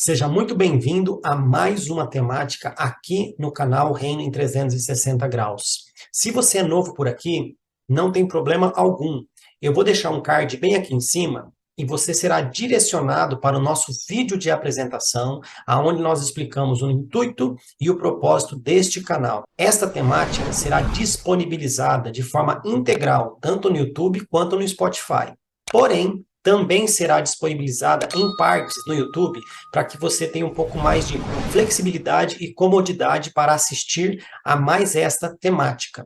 Seja muito bem-vindo a mais uma temática aqui no canal Reino em 360 Graus. Se você é novo por aqui, não tem problema algum. Eu vou deixar um card bem aqui em cima e você será direcionado para o nosso vídeo de apresentação, onde nós explicamos o intuito e o propósito deste canal. Esta temática será disponibilizada de forma integral, tanto no YouTube quanto no Spotify. Porém, também será disponibilizada em partes no YouTube para que você tenha um pouco mais de flexibilidade e comodidade para assistir a mais esta temática.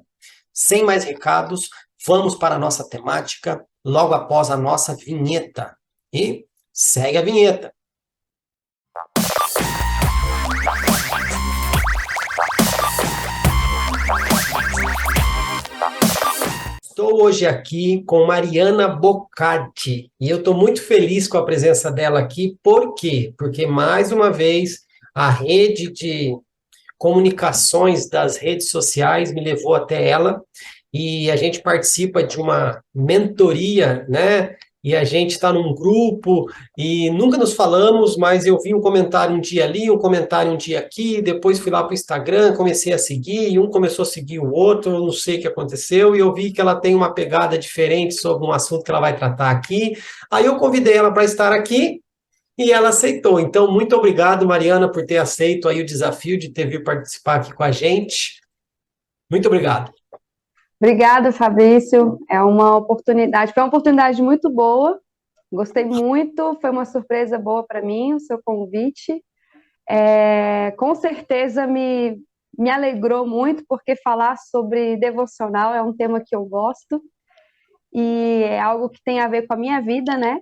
Sem mais recados, vamos para a nossa temática logo após a nossa vinheta. E segue a vinheta. Estou hoje aqui com Mariana Boccati e eu estou muito feliz com a presença dela aqui. Por quê? Porque, mais uma vez, a rede de comunicações das redes sociais me levou até ela e a gente participa de uma mentoria, né? E a gente está num grupo e nunca nos falamos, mas eu vi um comentário um dia ali, um comentário um dia aqui, depois fui lá para o Instagram, comecei a seguir, e um começou a seguir o outro, eu não sei o que aconteceu, e eu vi que ela tem uma pegada diferente sobre um assunto que ela vai tratar aqui. Aí eu convidei ela para estar aqui, e ela aceitou. Então, muito obrigado, Mariana, por ter aceito aí o desafio de ter vindo participar aqui com a gente. Muito obrigado. Obrigada, Fabrício. Foi uma oportunidade muito boa. Gostei muito, foi uma surpresa boa para mim o seu convite. Com certeza me alegrou muito, porque falar sobre devocional é um tema que eu gosto e é algo que tem a ver com a minha vida, né?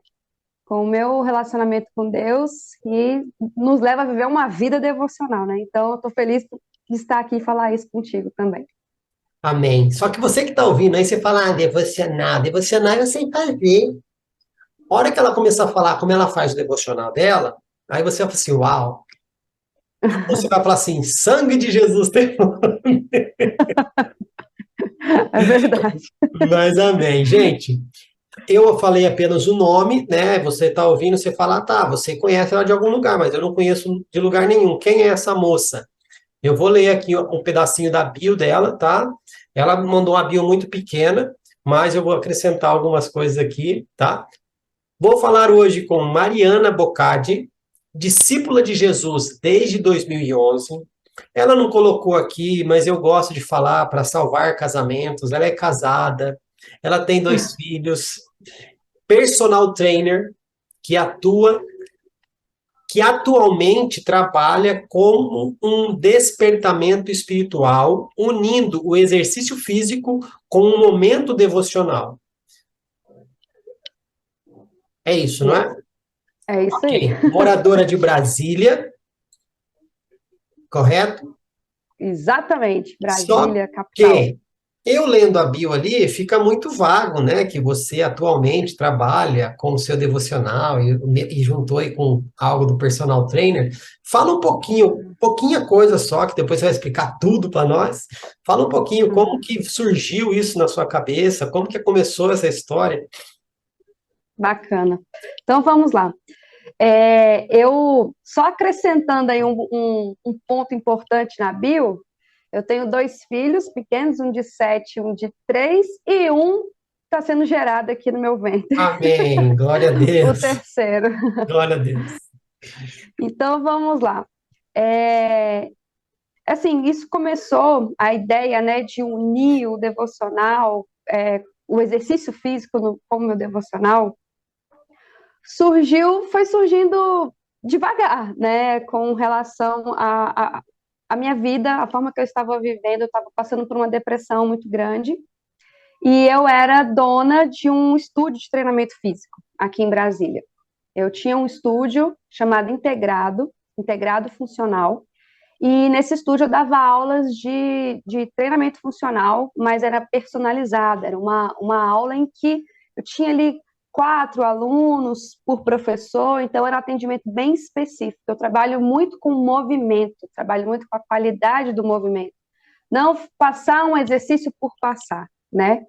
Com o meu relacionamento com Deus e nos leva a viver uma vida devocional, né? Então, eu estou feliz de estar aqui e falar isso contigo também. Amém. Só que você que está ouvindo aí, você fala, devocional, devocional eu sei fazer. A hora que ela começar a falar como ela faz o devocional dela, aí você vai falar assim, uau. Você vai falar assim, sangue de Jesus tem. É verdade. Mas amém. Gente, eu falei apenas o nome, né? Você está ouvindo, você fala, tá, você conhece ela de algum lugar, mas eu não conheço de lugar nenhum. Quem é essa moça? Eu vou ler aqui um pedacinho da bio dela, tá? Ela mandou uma bio muito pequena, mas eu vou acrescentar algumas coisas aqui, tá? Vou falar hoje com Mariana Boccadi, discípula de Jesus desde 2011. Ela não colocou aqui, mas eu gosto de falar para salvar casamentos. Ela é casada, ela tem 2 filhos, personal trainer que atua, que atualmente trabalha como um despertamento espiritual, unindo o exercício físico com um momento devocional. É isso, não é? É isso aí. Ok. Moradora de Brasília, correto? Exatamente, Só Brasília, capital. que eu lendo a bio ali, fica muito vago, né? Que você atualmente trabalha com o seu devocional e juntou aí com algo do personal trainer. Fala um pouquinho, pouquinha coisa só, que depois você vai explicar tudo para nós. Fala um pouquinho como Uhum. que surgiu isso na sua cabeça, como que começou essa história. Bacana. Então vamos lá. Eu só acrescentando aí um ponto importante na bio, eu tenho 2 filhos pequenos, um de 7, um de 3, e um está sendo gerado aqui no meu ventre, Amém. Glória a o Deus. terceiro. Glória a Deus. Então vamos lá. É, assim, isso começou a ideia, né, de unir o devocional, o exercício físico como meu devocional. Foi surgindo devagar, né, com relação à minha vida, a forma que eu estava vivendo. Eu estava passando por uma depressão muito grande e eu era dona de um estúdio de treinamento físico aqui em Brasília. Eu tinha um estúdio chamado Integrado Funcional, e nesse estúdio eu dava aulas de treinamento funcional, mas era personalizada, era uma aula em que eu tinha ali 4 alunos por professor, então era um atendimento bem específico. Eu trabalho muito com movimento, trabalho muito com a qualidade do movimento, não passar um exercício por passar, né?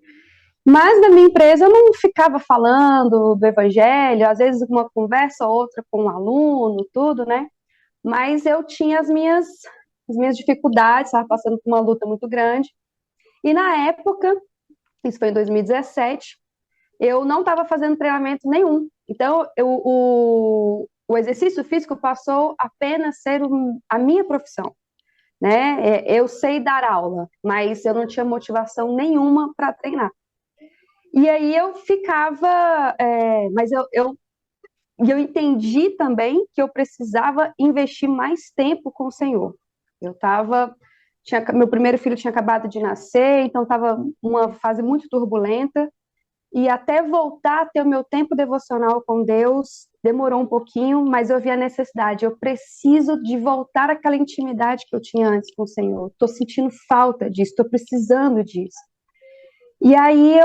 Mas na minha empresa eu não ficava falando do evangelho, às vezes uma conversa ou outra com um aluno, tudo, né? mas eu tinha as minhas dificuldades, estava passando por uma luta muito grande. E na época, isso foi em 2017, eu não estava fazendo treinamento nenhum. Então, o exercício físico passou apenas a ser a minha profissão, né? Eu sei dar aula, mas eu não tinha motivação nenhuma para treinar. E aí eu ficava, mas eu entendi também que eu precisava investir mais tempo com o Senhor. Eu estava, meu primeiro filho tinha acabado de nascer, então estava uma fase muito turbulenta, e até voltar a ter o meu tempo devocional com Deus, demorou um pouquinho, mas eu vi a necessidade. Eu preciso de voltar àquela intimidade que eu tinha antes com o Senhor. Estou sentindo falta disso, estou precisando disso. E aí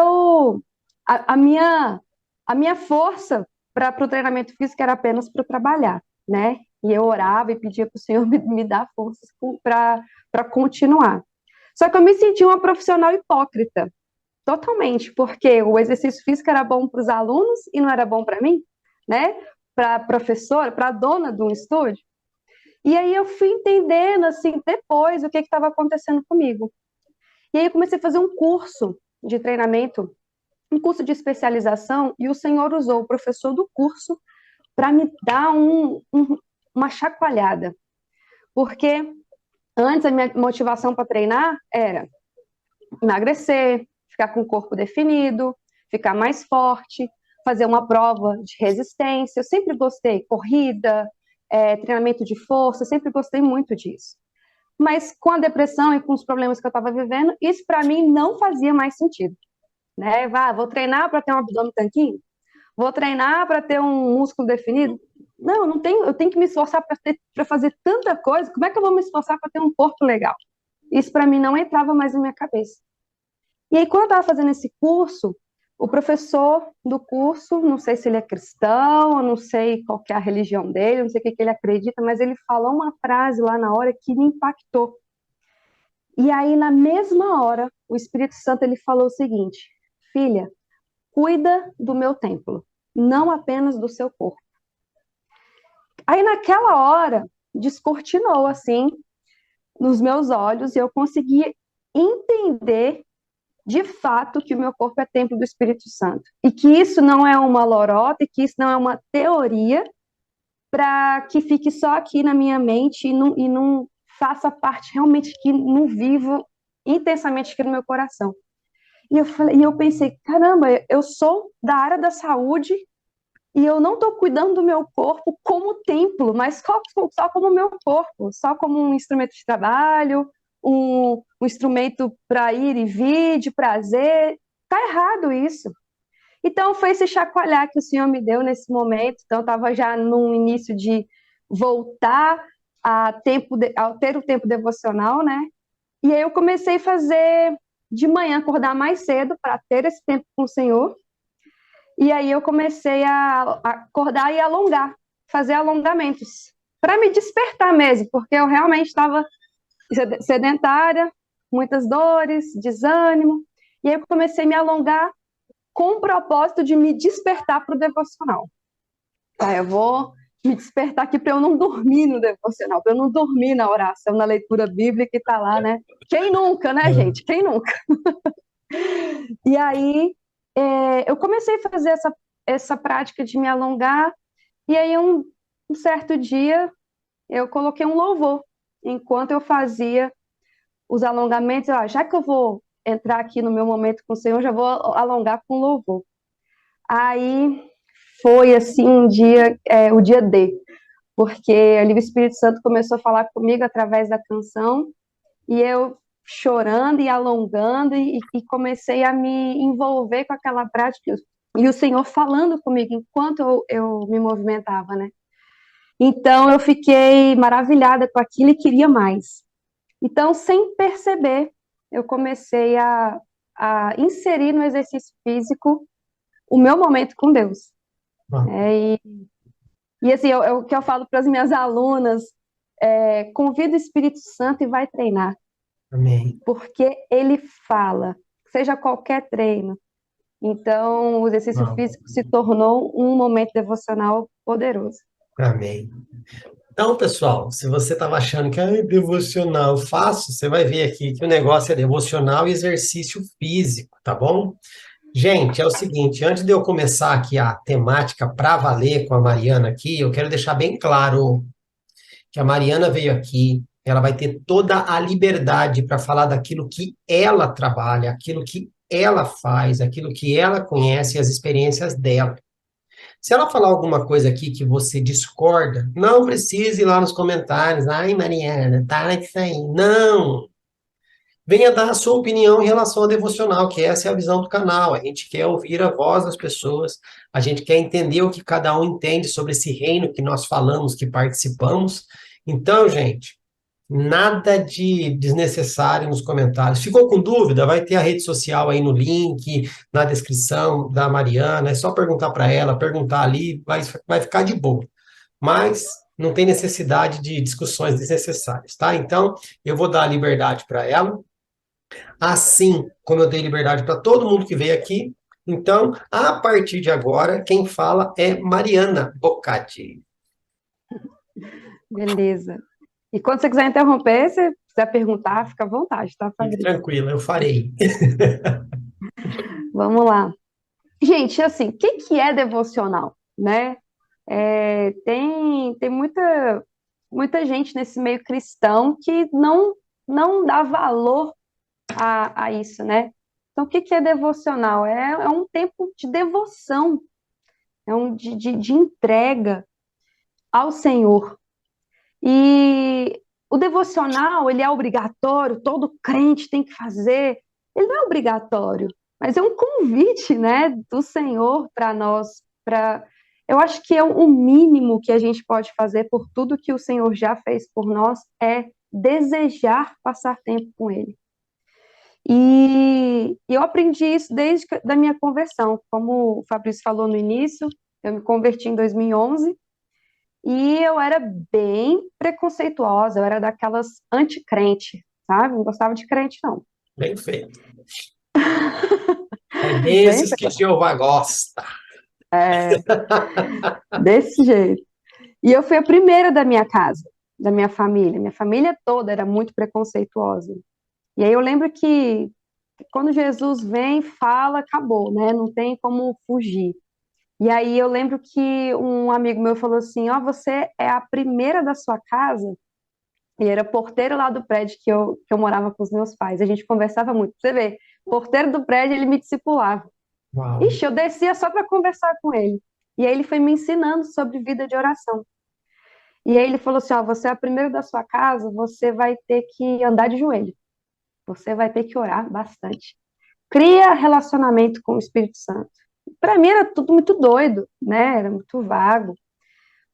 a, a minha, a minha força para o treinamento físico era apenas para trabalhar, né? E eu orava e pedia para o Senhor me dar forças para continuar. Só que eu me senti uma profissional hipócrita, totalmente, porque o exercício físico era bom para os alunos e não era bom para mim, né? Para a professora, para a dona de um estúdio. E aí eu fui entendendo, assim, depois o que estava acontecendo comigo. E aí eu comecei a fazer um curso de treinamento, um curso de especialização, e o Senhor usou o professor do curso para me dar uma chacoalhada. Porque antes a minha motivação para treinar era emagrecer, ficar com o corpo definido, ficar mais forte, fazer uma prova de resistência. Eu sempre gostei, corrida, treinamento de força, sempre gostei muito disso. Mas com a depressão e com os problemas que eu estava vivendo, isso para mim não fazia mais sentido. Né? Vou treinar para ter um abdômen tanquinho? Vou treinar para ter um músculo definido? Não, eu não tenho, eu tenho que me esforçar para fazer tanta coisa. Como é que eu vou me esforçar para ter um corpo legal? Isso para mim não entrava mais na minha cabeça. E aí, quando eu estava fazendo esse curso, o professor do curso, não sei se ele é cristão, eu não sei qual que é a religião dele, não sei o que, que ele acredita, mas ele falou uma frase lá na hora que me impactou. E aí, na mesma hora, o Espírito Santo ele falou o seguinte: filha, cuida do meu templo, não apenas do seu corpo. Aí, naquela hora, descortinou assim nos meus olhos e eu consegui entender de fato que o meu corpo é templo do Espírito Santo. E que isso não é uma lorota, e que isso não é uma teoria para que fique só aqui na minha mente e não faça parte realmente, que não vivo intensamente aqui no meu coração. E eu pensei, caramba, eu sou da área da saúde e eu não estou cuidando do meu corpo como templo, mas só como meu corpo, só como um instrumento de trabalho, um instrumento para ir e vir, de prazer. Tá errado isso. Então, foi esse chacoalhar que o Senhor me deu nesse momento. Então, eu estava já no início de voltar a ter o tempo devocional, né? E aí eu comecei a fazer de manhã, acordar mais cedo para ter esse tempo com o Senhor. E aí eu comecei a acordar e alongar, fazer alongamentos, para me despertar mesmo, porque eu realmente estava sedentária, muitas dores, desânimo. E aí eu comecei a me alongar com o propósito de me despertar para o devocional. Eu vou me despertar aqui para eu não dormir no devocional, para eu não dormir na oração, na leitura bíblica que está lá, né? Quem nunca, né, gente? Quem nunca? E aí eu comecei a fazer essa prática de me alongar, e aí um certo dia eu coloquei um louvor enquanto eu fazia os alongamentos. Já que eu vou entrar aqui no meu momento com o Senhor, já vou alongar com louvor. Aí foi assim um dia, o dia D, porque ali o Espírito Santo começou a falar comigo através da canção, e eu chorando e alongando, e comecei a me envolver com aquela prática, e o Senhor falando comigo enquanto eu me movimentava, né? Então eu fiquei maravilhada com aquilo e queria mais. Então, sem perceber, eu comecei a inserir no exercício físico o meu momento com Deus. Ah, E assim, o que eu falo para as minhas alunas, convida o Espírito Santo e vai treinar, amém. porque ele fala, seja qualquer treino. Então, o exercício Ah, físico se tornou um momento devocional poderoso. amém. Então, pessoal, se você estava achando que é devocional fácil, você vai ver aqui que o negócio é devocional e exercício físico, tá bom? Gente, é o seguinte, antes de eu começar aqui a temática para valer com a Mariana aqui, eu quero deixar bem claro que a Mariana veio aqui, ela vai ter toda a liberdade para falar daquilo que ela trabalha, aquilo que ela faz, aquilo que ela conhece e as experiências dela. Se ela falar alguma coisa aqui que você discorda, não precise ir lá nos comentários. Ai, Mariana, para disso aí. Não! Venha dar a sua opinião em relação ao devocional, que essa é a visão do canal. A gente quer ouvir a voz das pessoas, a gente quer entender o que cada um entende sobre esse reino que nós falamos, que participamos. Então, gente, nada de desnecessário nos comentários. Ficou com dúvida? Vai ter a rede social aí no link, na descrição da Mariana. É só perguntar para ela, perguntar ali, vai ficar de boa. Mas não tem necessidade de discussões desnecessárias, tá? Então, eu vou dar a liberdade para ela, assim como eu dei liberdade para todo mundo que veio aqui. Então, a partir de agora, quem fala é Mariana Bocati. Beleza. E quando você quiser interromper, se quiser perguntar, fica à vontade, tá, Fique Fabrício? tranquila, eu farei. Vamos lá. Gente, assim, o que que é devocional, né? Tem muita gente nesse meio cristão que não dá valor a isso, né? Então, o que que é devocional? É um tempo de devoção, de entrega ao Senhor. E o devocional, ele é obrigatório, todo crente tem que fazer. Ele não é obrigatório, mas é um convite, né, do Senhor para nós, eu acho que é o mínimo que a gente pode fazer por tudo que o Senhor já fez por nós é desejar passar tempo com Ele. E eu aprendi isso desde da minha conversão. Como o Fabrício falou no início, eu me converti em 2011 e eu era bem preconceituosa, eu era daquelas anticrente, sabe? Não gostava de crente, não. Bem feito. É Bem, desses que Jeová gosta. é, desse jeito. E eu fui a primeira da minha casa, da minha família. Minha família toda era muito preconceituosa. E aí eu lembro que quando Jesus vem, fala, acabou, né? Não tem como fugir. E aí eu lembro que um amigo meu falou assim: Ó, você é a primeira da sua casa. E era porteiro lá do prédio que eu morava com os meus pais. A gente conversava muito. Você vê, porteiro do prédio, ele me discipulava. Uau. Ixi, eu descia só para conversar com ele. E aí ele foi me ensinando sobre vida de oração. E aí ele falou assim: Ó, você é a primeira da sua casa, você vai ter que andar de joelho. Você vai ter que orar bastante. Cria relacionamento com o Espírito Santo. Para mim era tudo muito doido, né? Era muito vago.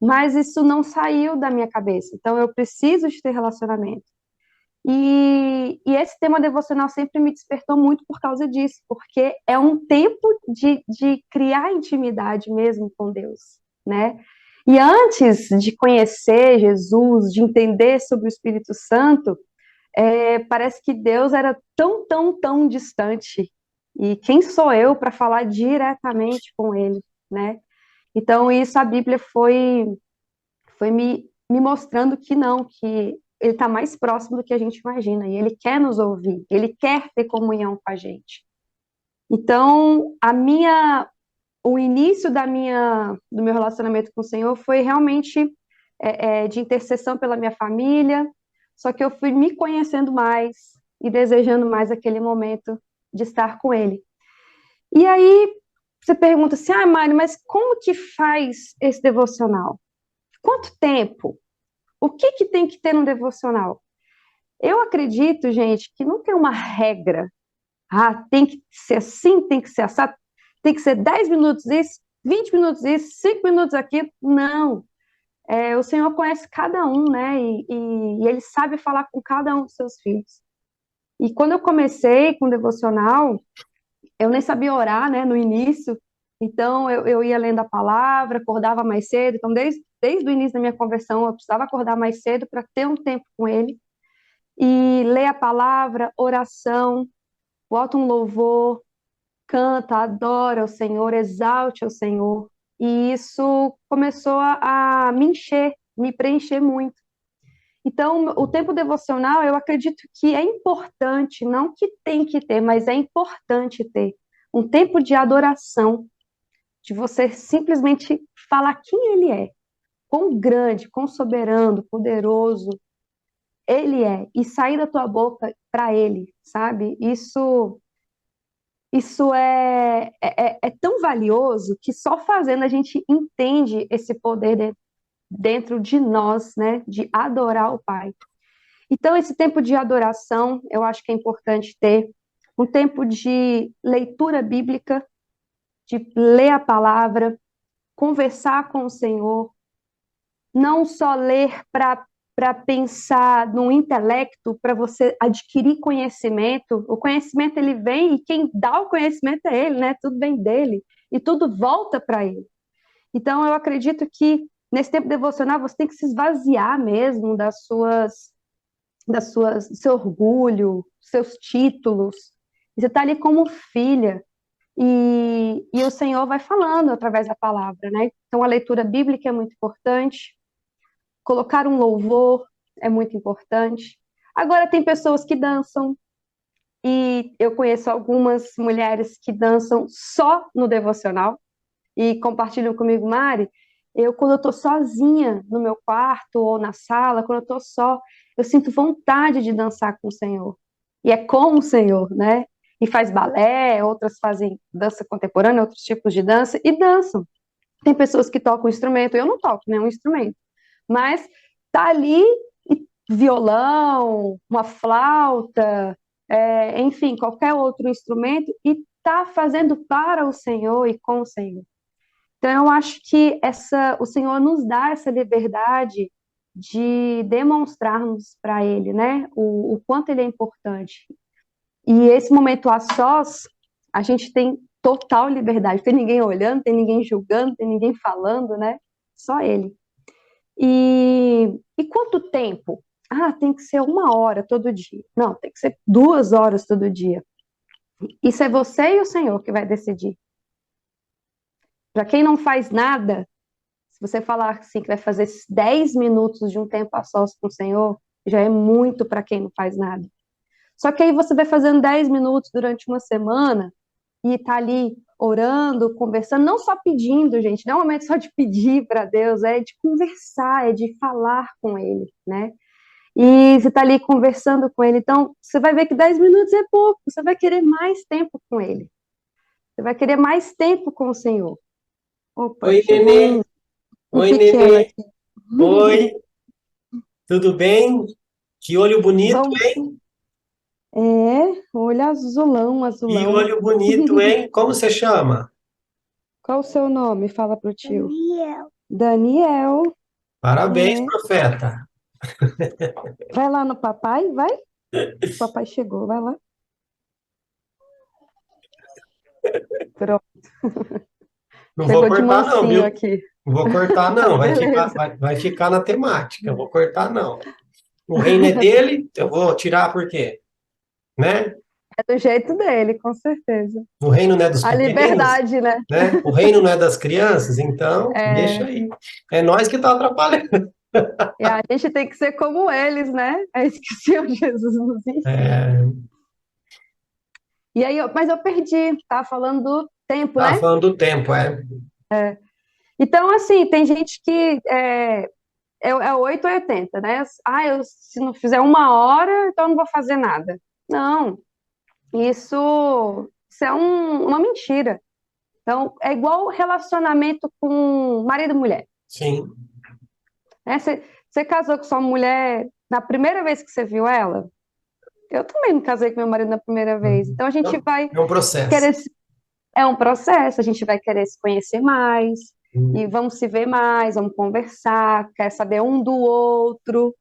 Mas isso não saiu da minha cabeça. Então eu preciso de ter relacionamento. E esse tema devocional sempre me despertou muito por causa disso, porque é um tempo de criar intimidade mesmo com Deus, né? E antes de conhecer Jesus, de entender sobre o Espírito Santo, parece que Deus era tão, tão, tão distante. E quem sou eu para falar diretamente com Ele, né? Então, isso a Bíblia foi me mostrando que não, que ele está mais próximo do que a gente imagina, e ele quer nos ouvir, ele quer ter comunhão com a gente. Então, o início do meu relacionamento com o Senhor foi realmente de intercessão pela minha família, só que eu fui me conhecendo mais e desejando mais aquele momento de estar com Ele. E aí, você pergunta assim, Mário, mas como que faz esse devocional? Quanto tempo? O que que tem que ter no devocional? Eu acredito, gente, que não tem uma regra. Tem que ser assim, tem que ser assado, tem que ser 10 minutos isso, 20 minutos isso, 5 minutos aquilo. Não. O Senhor conhece cada um, né? E Ele sabe falar com cada um dos seus filhos. E quando eu comecei com o devocional, eu nem sabia orar, né, no início. Então, eu ia lendo a palavra, acordava mais cedo. Então, desde o início da minha conversão, eu precisava acordar mais cedo para ter um tempo com Ele. E ler a palavra, oração, bota um louvor, canta, adora o Senhor, exalte o Senhor. E isso começou a me encher, me preencher muito. Então, o tempo devocional, eu acredito que é importante, não que tem que ter, mas é importante ter um tempo de adoração, de você simplesmente falar quem ele é, quão grande, quão soberano, poderoso ele é, e sair da tua boca para ele, sabe? Isso é tão valioso que só fazendo a gente entende esse poder dentro de nós, né? De adorar o Pai. Então, esse tempo de adoração, eu acho que é importante ter um tempo de leitura bíblica, de ler a palavra, conversar com o Senhor, não só ler para pensar no intelecto, para você adquirir conhecimento. O conhecimento ele vem e quem dá o conhecimento é ele, né? Tudo vem dele e tudo volta para ele. Então eu acredito que nesse tempo devocional você tem que se esvaziar mesmo do seu orgulho, seus títulos. Você está ali como filha. E o Senhor vai falando através da palavra, né? Então a leitura bíblica é muito importante. Colocar um louvor é muito importante. Agora, tem pessoas que dançam, e eu conheço algumas mulheres que dançam só no devocional, e compartilham comigo, Mari, quando eu estou sozinha no meu quarto ou na sala, quando eu estou só, eu sinto vontade de dançar com o Senhor. E é com o Senhor, né? E faz balé, outras fazem dança contemporânea, outros tipos de dança, e dançam. Tem pessoas que tocam instrumento, eu não toco nenhum instrumento, mas tá ali violão, uma flauta, enfim, qualquer outro instrumento e tá fazendo para o Senhor e com o Senhor. Então eu acho que o Senhor nos dá essa liberdade de demonstrarmos para Ele, né, o quanto Ele é importante. E esse momento a sós, a gente tem total liberdade. Tem ninguém olhando, tem ninguém julgando, tem ninguém falando, né? Só Ele. E quanto tempo? Ah, tem que ser 1 hora todo dia. Não, tem que ser 2 horas todo dia. Isso é você e o Senhor que vai decidir. Para quem não faz nada, se você falar assim que vai fazer 10 minutos de um tempo a sós com o Senhor, já é muito para quem não faz nada. Só que aí você vai fazendo 10 minutos durante uma semana e tá ali orando, conversando, não só pedindo, gente, não é um momento só de pedir para Deus, é de conversar, é de falar com Ele, né? E você tá ali conversando com Ele, então você vai ver que 10 minutos é pouco, você vai querer mais tempo com Ele, você vai querer mais tempo com o Senhor. Opa, Oi, chegou Nenê. um Oi, pequeno Nenê. aqui. Oi, tudo bem? Que olho bonito, Vamos, hein? olho azulão, Que azulão. olho bonito, hein? Como você chama? Qual o seu nome? Fala pro tio. Daniel. Parabéns, É. profeta. Vai lá no papai, vai. O papai chegou, vai lá. Pronto, Não vou chegou de cortar, não, mansinho viu? aqui. Não vou cortar, não. Vai ficar, Beleza. vai ficar na temática. Não vou cortar, não. O reino é dele, eu vou tirar por quê? Né? É do jeito dele, com certeza. O reino não é dos A pequeninos, liberdade, né? né? O reino não é das crianças, então deixa É, aí. É nós que tá atrapalhando. e a gente tem que ser como eles, né? É isso que o Senhor Jesus nos ensina. É, E aí, mas eu perdi, tava falando do tempo, tá né? falando do tempo, é. Então, assim, tem gente que é 8 ou 80, né? Ah, se não fizer 1 hora, então eu não vou fazer nada. Não, isso é uma mentira. Então, é igual relacionamento com marido e mulher, Sim, né? Você casou com sua mulher na primeira vez que você viu ela? Eu também não casei com meu marido na primeira vez. Então, a gente vai é um processo. querer. É um processo, a gente vai querer se conhecer mais, e vamos se ver mais, vamos conversar, quer saber um do outro.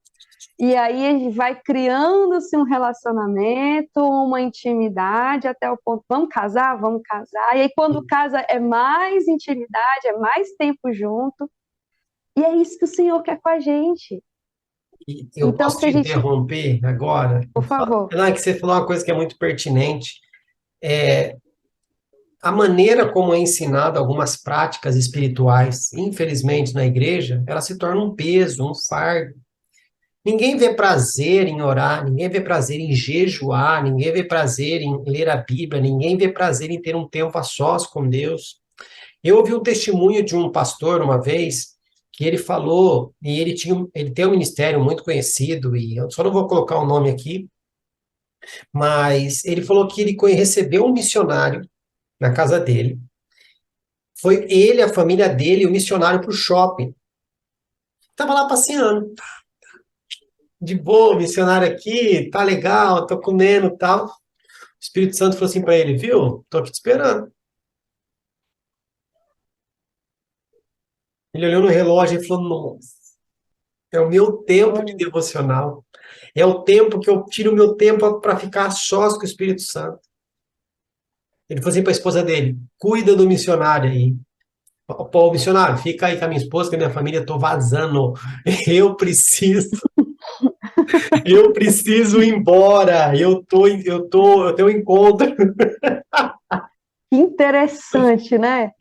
E aí a gente vai criando-se um relacionamento, uma intimidade, até o ponto, vamos casar? Vamos casar. E aí, quando casa, é mais intimidade, é mais tempo junto. E é isso que o Senhor quer com a gente. E eu Então, posso se te a gente, interromper agora? por favor, Não, é que você falou uma coisa que é muito pertinente. a maneira como é ensinado algumas práticas espirituais, infelizmente, na igreja, ela se torna um peso, um fardo. Ninguém vê prazer em orar, ninguém vê prazer em jejuar, ninguém vê prazer em ler a Bíblia, ninguém vê prazer em ter um tempo a sós com Deus. Eu ouvi um testemunho de um pastor uma vez que ele falou, e ele tem um ministério muito conhecido, e eu só não vou colocar o nome aqui, mas ele falou que ele recebeu um missionário na casa dele. Foi ele, a família dele e o missionário para o shopping. Tava lá passeando, de boa, missionário aqui, tá legal, tô comendo e tal. O Espírito Santo falou assim para ele, viu? Tô aqui te esperando. Ele olhou no relógio e falou, nossa, é o meu tempo de Olha, devocional. É o tempo que eu tiro o meu tempo para ficar a sós com o Espírito Santo. Ele falou assim para a esposa dele, cuida do missionário aí. Pô, missionário, fica aí com a minha esposa, com a minha família, tô vazando. Eu preciso, eu preciso ir embora. Eu tenho um encontro que interessante, né?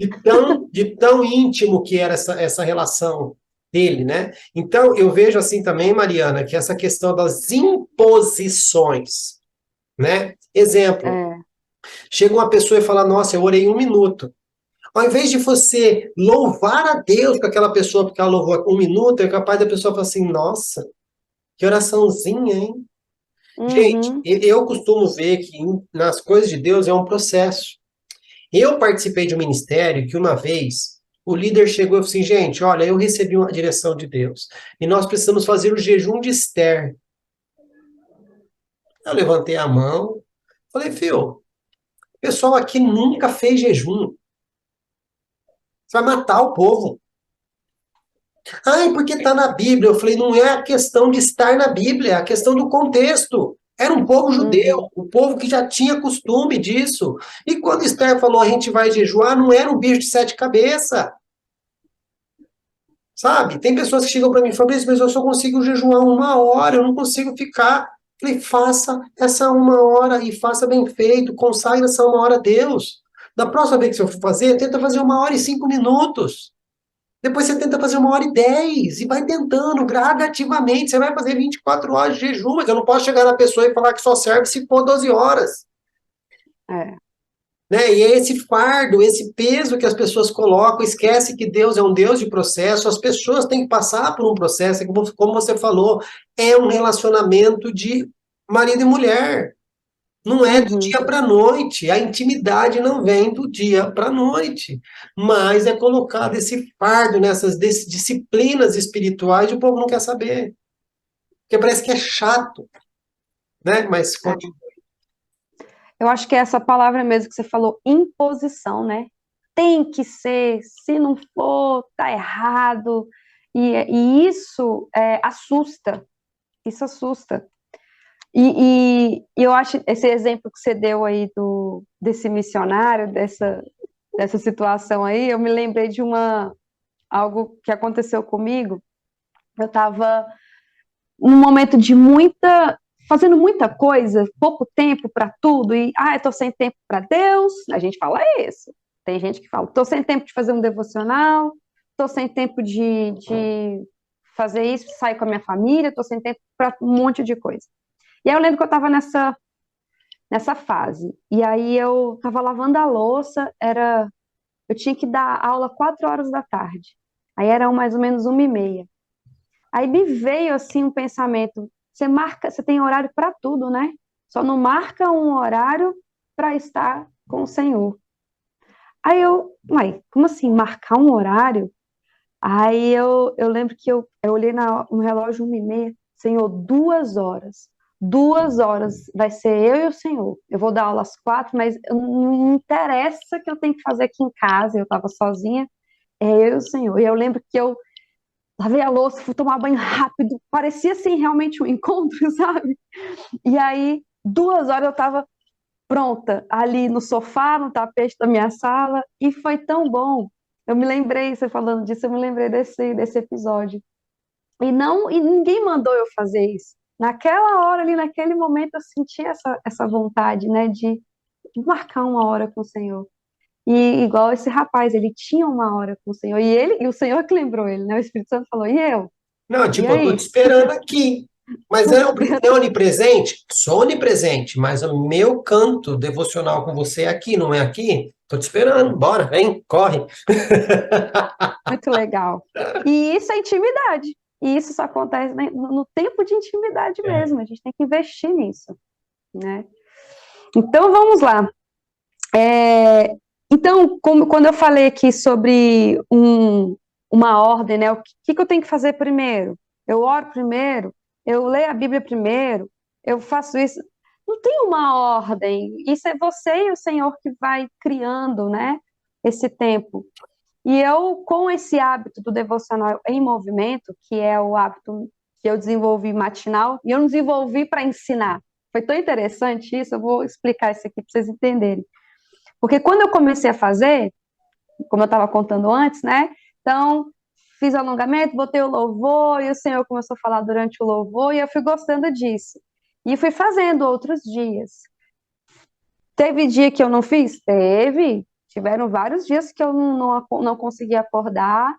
de tão íntimo que era essa relação dele, né? Então, eu vejo assim também, Mariana, que essa questão das imposições, né? Exemplo, É, chega uma pessoa e fala, nossa, eu orei 1 minuto. Ao invés de você louvar a Deus com aquela pessoa porque ela louvou 1 minuto, é capaz da pessoa falar assim, nossa, que oraçãozinha, hein? Gente, uhum, eu costumo ver que nas coisas de Deus é um processo. Eu participei de um ministério que uma vez o líder chegou e falou assim, gente, olha, eu recebi uma direção de Deus e nós precisamos fazer o jejum de Esther. Eu levantei a mão, falei, fio, o pessoal aqui nunca fez jejum. Você vai matar o povo. Ai, porque está na Bíblia. Eu falei, não é a questão de estar na Bíblia, é a questão do contexto. Era um povo judeu, uhum, o povo que já tinha costume disso. E quando Esther falou a gente vai jejuar, não era um bicho de 7 cabeças, sabe? Tem pessoas que chegam para mim e falam, mas eu só consigo jejuar 1 hora, eu não consigo ficar. Eu falei, faça essa 1 hora e faça bem feito, consagre essa 1 hora a Deus. Da próxima vez que você for fazer, tenta fazer 1 hora e 5 minutos. Depois você tenta fazer 1 hora e 10 e vai tentando gradativamente. Você vai fazer 24 horas de jejum, mas eu não posso chegar na pessoa e falar que só serve se for 12 horas. é, Né? E é esse fardo, esse peso que as pessoas colocam, esquece que Deus é um Deus de processo, as pessoas têm que passar por um processo, como você falou, é um relacionamento de marido e mulher. Não é do uhum, dia para a noite, a intimidade não vem do dia para a noite, mas é colocado esse fardo nessas disciplinas espirituais e o povo não quer saber, porque parece que é chato, né? Mas é. continua. Eu acho que é essa palavra mesmo que você falou, imposição, né? Tem que ser, se não for, tá errado. E isso assusta, isso assusta. E eu acho esse exemplo que você deu aí desse missionário, dessa situação aí, eu me lembrei de algo que aconteceu comigo. Eu estava num momento de fazendo muita coisa, pouco tempo para tudo, eu tô sem tempo para Deus. A gente fala isso. Tem gente que fala, tô sem tempo de fazer um devocional, tô sem tempo de fazer isso, sair com a minha família, tô sem tempo para um monte de coisa. E aí eu lembro que eu estava nessa fase. E aí eu estava lavando a louça, eu tinha que dar aula 4 horas da tarde. Aí eram mais ou menos 1h30. Aí me veio assim um pensamento: você tem horário para tudo, né? Só não marca um horário para estar com o Senhor. Aí uai, como assim marcar um horário? Aí eu lembro que eu olhei no relógio 1h30, Senhor, 2 horas. 2 horas vai ser eu e o Senhor. Eu vou dar aula às 4, mas não interessa que eu tenho que fazer aqui em casa, eu estava sozinha, é eu e o Senhor. E eu lembro que eu lavei a louça, fui tomar banho rápido, parecia assim realmente um encontro, sabe? E aí, 2 horas eu estava pronta ali no sofá, no tapete da minha sala, e foi tão bom. Eu me lembrei, você falando disso, eu me lembrei desse episódio. E ninguém mandou eu fazer isso. Naquela hora ali, naquele momento, eu senti essa vontade, né, de marcar uma hora com o Senhor. E igual esse rapaz, ele tinha uma hora com o Senhor, e o Senhor que lembrou ele, né? O Espírito Santo falou, e eu? Não, E tipo, eu tô te aí? esperando aqui. Mas Tô te é esperando. onipresente? Sou onipresente, mas o meu canto devocional com você é aqui, não é aqui? Tô te esperando, bora, vem, corre. Muito legal. E isso é intimidade. E isso só acontece no tempo de intimidade É. mesmo. A gente tem que investir nisso, né? Então vamos lá. É, então, quando eu falei aqui sobre uma ordem, né? O que eu tenho que fazer primeiro? Eu oro primeiro? Eu leio a Bíblia primeiro? Eu faço isso? Não tem uma ordem. Isso é você e o Senhor que vai criando, né? Esse tempo. E eu, com esse hábito do devocional em movimento, que é o hábito que eu desenvolvi matinal, e eu não desenvolvi para ensinar. Foi tão interessante isso, eu vou explicar isso aqui para vocês entenderem. Porque quando eu comecei a fazer, como eu estava contando antes, né? Então, fiz o alongamento, botei o louvor, e o Senhor começou a falar durante o louvor, e eu fui gostando disso. E fui fazendo outros dias. Teve dia que eu não fiz? Teve. Tiveram vários dias que eu não consegui acordar,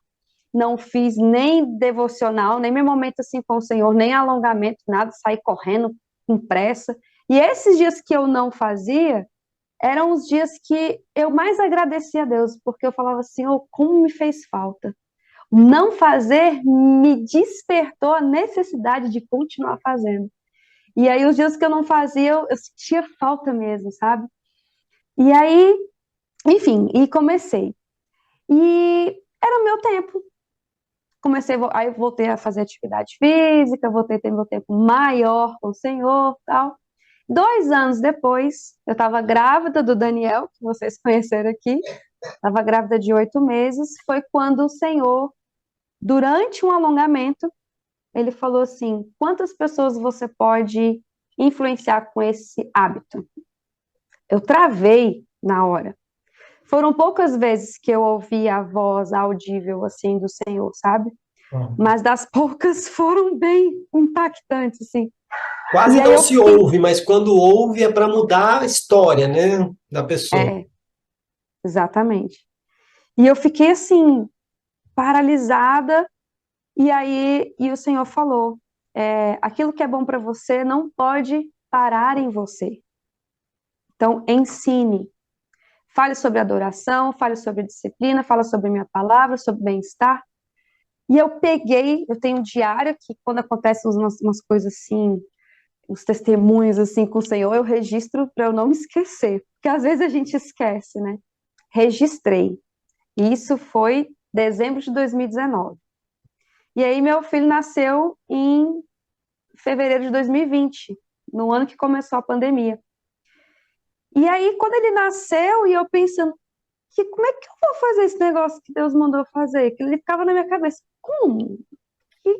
não fiz nem devocional, nem meu momento assim com o Senhor, nem alongamento, nada, saí correndo com pressa. E esses dias que eu não fazia, eram os dias que eu mais agradecia a Deus, porque eu falava assim, oh, como me fez falta. Não fazer me despertou a necessidade de continuar fazendo. E aí, os dias que eu não fazia, eu sentia falta mesmo, sabe? E aí, enfim, e comecei. E era o meu tempo. Aí eu voltei a fazer atividade física, voltei a ter meu tempo maior com o Senhor, tal. 2 anos depois, eu estava grávida do Daniel, que vocês conheceram aqui, estava grávida de 8 meses, foi quando o Senhor, durante um alongamento, ele falou assim, quantas pessoas você pode influenciar com esse hábito? Eu travei na hora. Foram poucas vezes que eu ouvi a voz audível, assim, do Senhor, sabe? Mas das poucas foram bem impactantes, assim. Quase E aí não eu se fiquei, ouve, mas quando ouve é para mudar a história, né, da pessoa. é, exatamente. E eu fiquei assim, paralisada, e o Senhor falou: aquilo que é bom para você não pode parar em você. Então, ensine. Fale sobre adoração, fale sobre disciplina, fale sobre minha palavra, sobre bem-estar. E eu tenho um diário que quando acontecem umas coisas assim, uns testemunhos assim com o Senhor, eu registro para eu não me esquecer. Porque às vezes a gente esquece, né? Registrei. E isso foi dezembro de 2019. E aí meu filho nasceu em fevereiro de 2020, no ano que começou a pandemia. E aí, quando ele nasceu, e eu pensando, como é que eu vou fazer esse negócio que Deus mandou fazer? Que ele ficava na minha cabeça, como? Que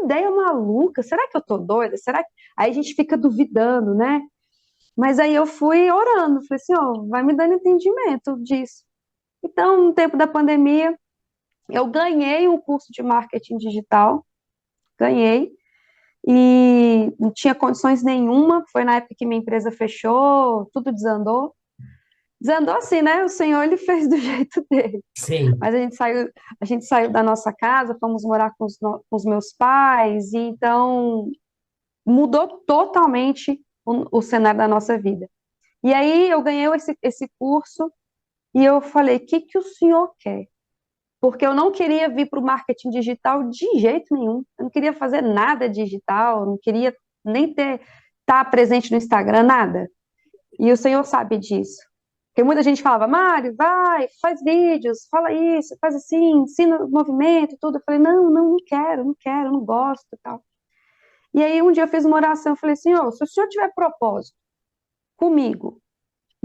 ideia maluca, será que eu tô doida? Será que... Aí a gente fica duvidando, né? Mas aí eu fui orando, falei assim, ó, vai me dando entendimento disso. Então, no tempo da pandemia, eu ganhei um curso de marketing digital, ganhei, e não tinha condições nenhuma, foi na época que minha empresa fechou, tudo desandou. Desandou assim, né? O Senhor, ele fez do jeito dele. Sim. Mas a gente saiu da nossa casa, fomos morar com os meus pais, e então mudou totalmente o cenário da nossa vida. E aí eu ganhei esse curso e eu falei, o que que o senhor quer? Porque eu não queria vir para o marketing digital de jeito nenhum. Eu não queria fazer nada digital, não queria nem estar presente no Instagram, nada. E o senhor sabe disso. Porque muita gente falava, Mário, vai, faz vídeos, fala isso, faz assim, ensina o movimento e tudo. Eu falei, não, não, não quero, não quero, não gosto e tal. E aí um dia eu fiz uma oração, eu falei, Senhor, se o senhor tiver propósito comigo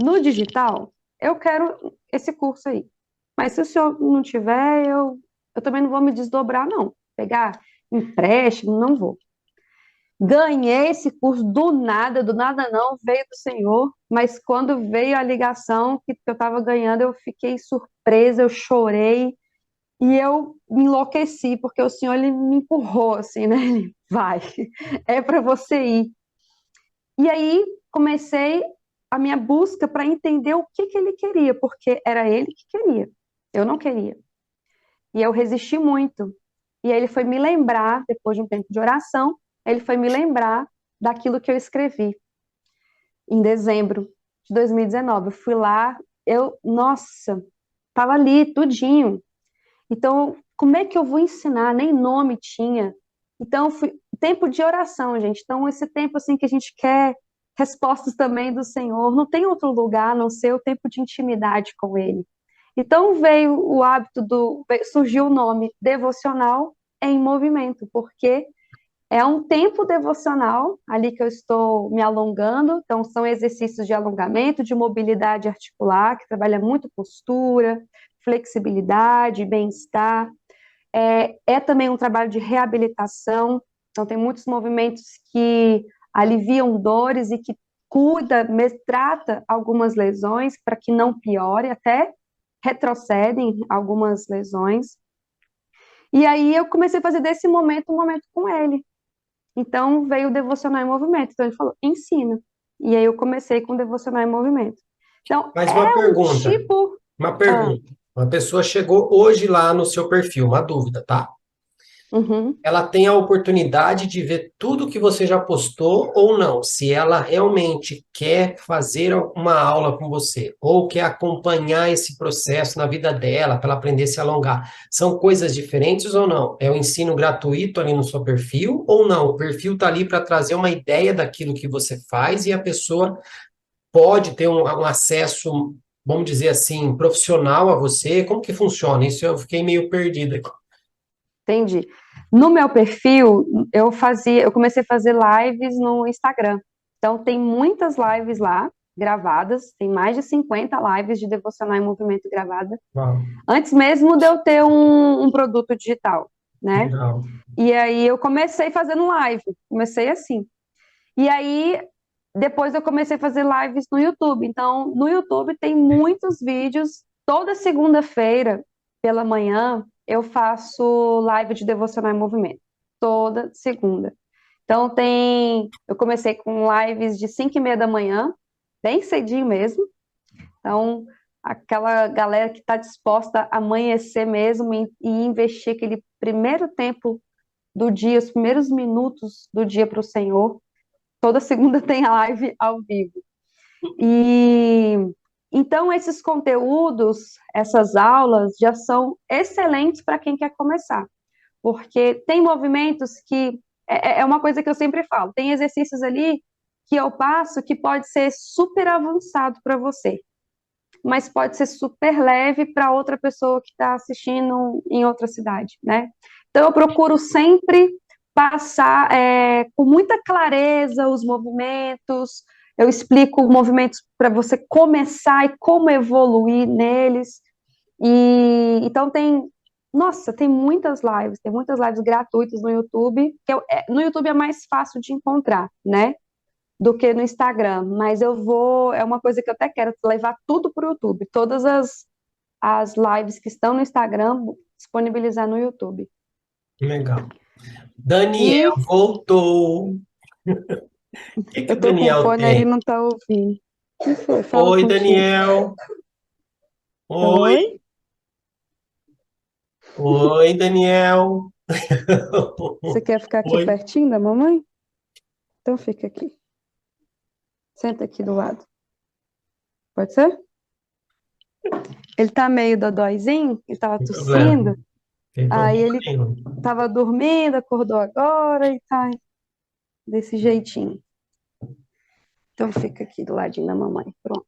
no digital, eu quero esse curso aí. Mas se o senhor não tiver, eu também não vou me desdobrar, não. Pegar empréstimo, não vou. Ganhei esse curso do nada não, veio do Senhor, mas quando veio a ligação que eu estava ganhando, eu fiquei surpresa, eu chorei e eu me enlouqueci, porque o Senhor ele me empurrou assim, né? Vai, é para você ir. E aí comecei, a minha busca para entender o que que ele queria, porque era ele que queria, eu não queria. E eu resisti muito. E aí ele foi me lembrar, depois de um tempo de oração, ele foi me lembrar daquilo que eu escrevi em dezembro de 2019. Eu fui lá, nossa, tava ali tudinho. Então, como é que eu vou ensinar? Nem nome tinha. Então, tempo de oração, gente. Então, esse tempo assim que a gente quer respostas também do Senhor, não tem outro lugar a não ser o tempo de intimidade com Ele. Então veio o hábito surgiu o nome devocional em movimento, porque é um tempo devocional ali que eu estou me alongando, então são exercícios de alongamento, de mobilidade articular, que trabalha muito postura, flexibilidade, bem-estar. É também um trabalho de reabilitação, então tem muitos movimentos que aliviam dores e que trata algumas lesões para que não piore, até retrocedem algumas lesões. E aí eu comecei a fazer desse momento um momento com ele. Então veio o devocional em movimento. Então ele falou, ensina. E aí eu comecei com o devocional em movimento. Então Mas é um tipo. uma Ah, pergunta. Uma pessoa chegou hoje lá no seu perfil, uma dúvida, tá? uhum, Ela tem a oportunidade de ver tudo que você já postou ou não, se ela realmente quer fazer uma aula com você ou quer acompanhar esse processo na vida dela para ela aprender a se alongar. São coisas diferentes ou não? É o ensino gratuito ali no seu perfil ou não? O perfil está ali para trazer uma ideia daquilo que você faz e a pessoa pode ter um acesso, vamos dizer assim, profissional a você? Como que funciona? Isso eu fiquei meio perdida. entendi. No meu perfil, eu comecei a fazer lives no Instagram. Então tem muitas lives lá gravadas, tem mais de 50 lives de devocional em movimento gravada. Uau, Antes mesmo de eu ter um produto digital, né? legal. E aí eu comecei fazendo live, comecei assim. E aí depois eu comecei a fazer lives no YouTube. Então, no YouTube tem muitos vídeos. Toda segunda-feira pela manhã eu faço live de devocional em movimento. Toda segunda. Então eu comecei com lives de 5:30 da manhã, bem cedinho mesmo. Então, aquela galera que está disposta a amanhecer mesmo e investir aquele primeiro tempo do dia, os primeiros minutos do dia para o Senhor. Toda segunda tem a live ao vivo. E então esses conteúdos, essas aulas já são excelentes para quem quer começar, porque tem movimentos que é uma coisa que eu sempre falo, tem exercícios ali que eu passo que pode ser super avançado para você, mas pode ser super leve para outra pessoa que está assistindo em outra cidade, né? Então eu procuro sempre passar com muita clareza os movimentos, eu explico movimentos para você começar e como evoluir neles. E então nossa, tem muitas lives gratuitas no YouTube, no YouTube é mais fácil de encontrar, né? Do que no Instagram, mas é uma coisa que eu até quero levar tudo para o YouTube, todas as lives que estão no Instagram, disponibilizar no YouTube. Legal. Daniel E voltou. O que que eu o tô com Daniel fone, ele tem? não tá ouvindo. O que foi? Fala Oi, contigo. Daniel. Oi, Oi? oi, Daniel. Você quer ficar aqui Oi. pertinho da mamãe? Então fica aqui. Senta aqui do lado. Pode ser? Ele tá meio dodóizinho, ele tava Sem problema. tossindo, Tem aí problema ele nenhum. tava dormindo, acordou agora e tá desse jeitinho. Então fica aqui do ladinho da mamãe. Pronto.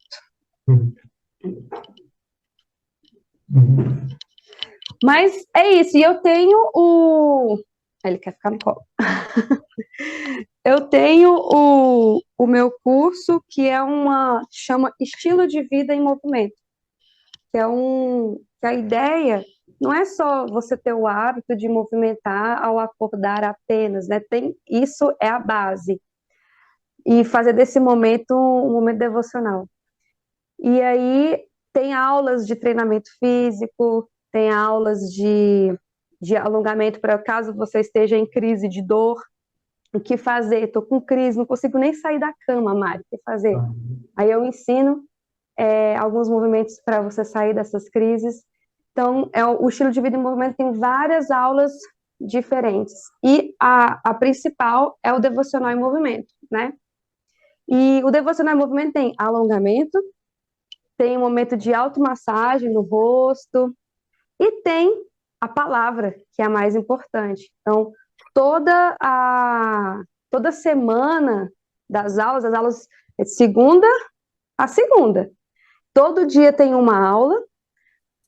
Mas é isso, e eu tenho o. Ele quer ficar no colo. Eu tenho o meu curso que chama Estilo de Vida em Movimento, que a ideia não é só você ter o hábito de movimentar ao acordar apenas, né? Isso é a base. E fazer desse momento um momento devocional. E aí tem aulas de treinamento físico, tem aulas de alongamento para caso você esteja em crise de dor. O que fazer? Estou com crise, não consigo nem sair da cama, Mari. O que fazer? Aí eu ensino alguns movimentos para você sair dessas crises. Então, o estilo de vida em movimento tem várias aulas diferentes. E a principal é o devocional em movimento, né? E o devocional em movimento tem alongamento, tem um momento de automassagem no rosto e tem a palavra, que é a mais importante. Então, toda semana das aulas é de segunda a segunda. Todo dia tem uma aula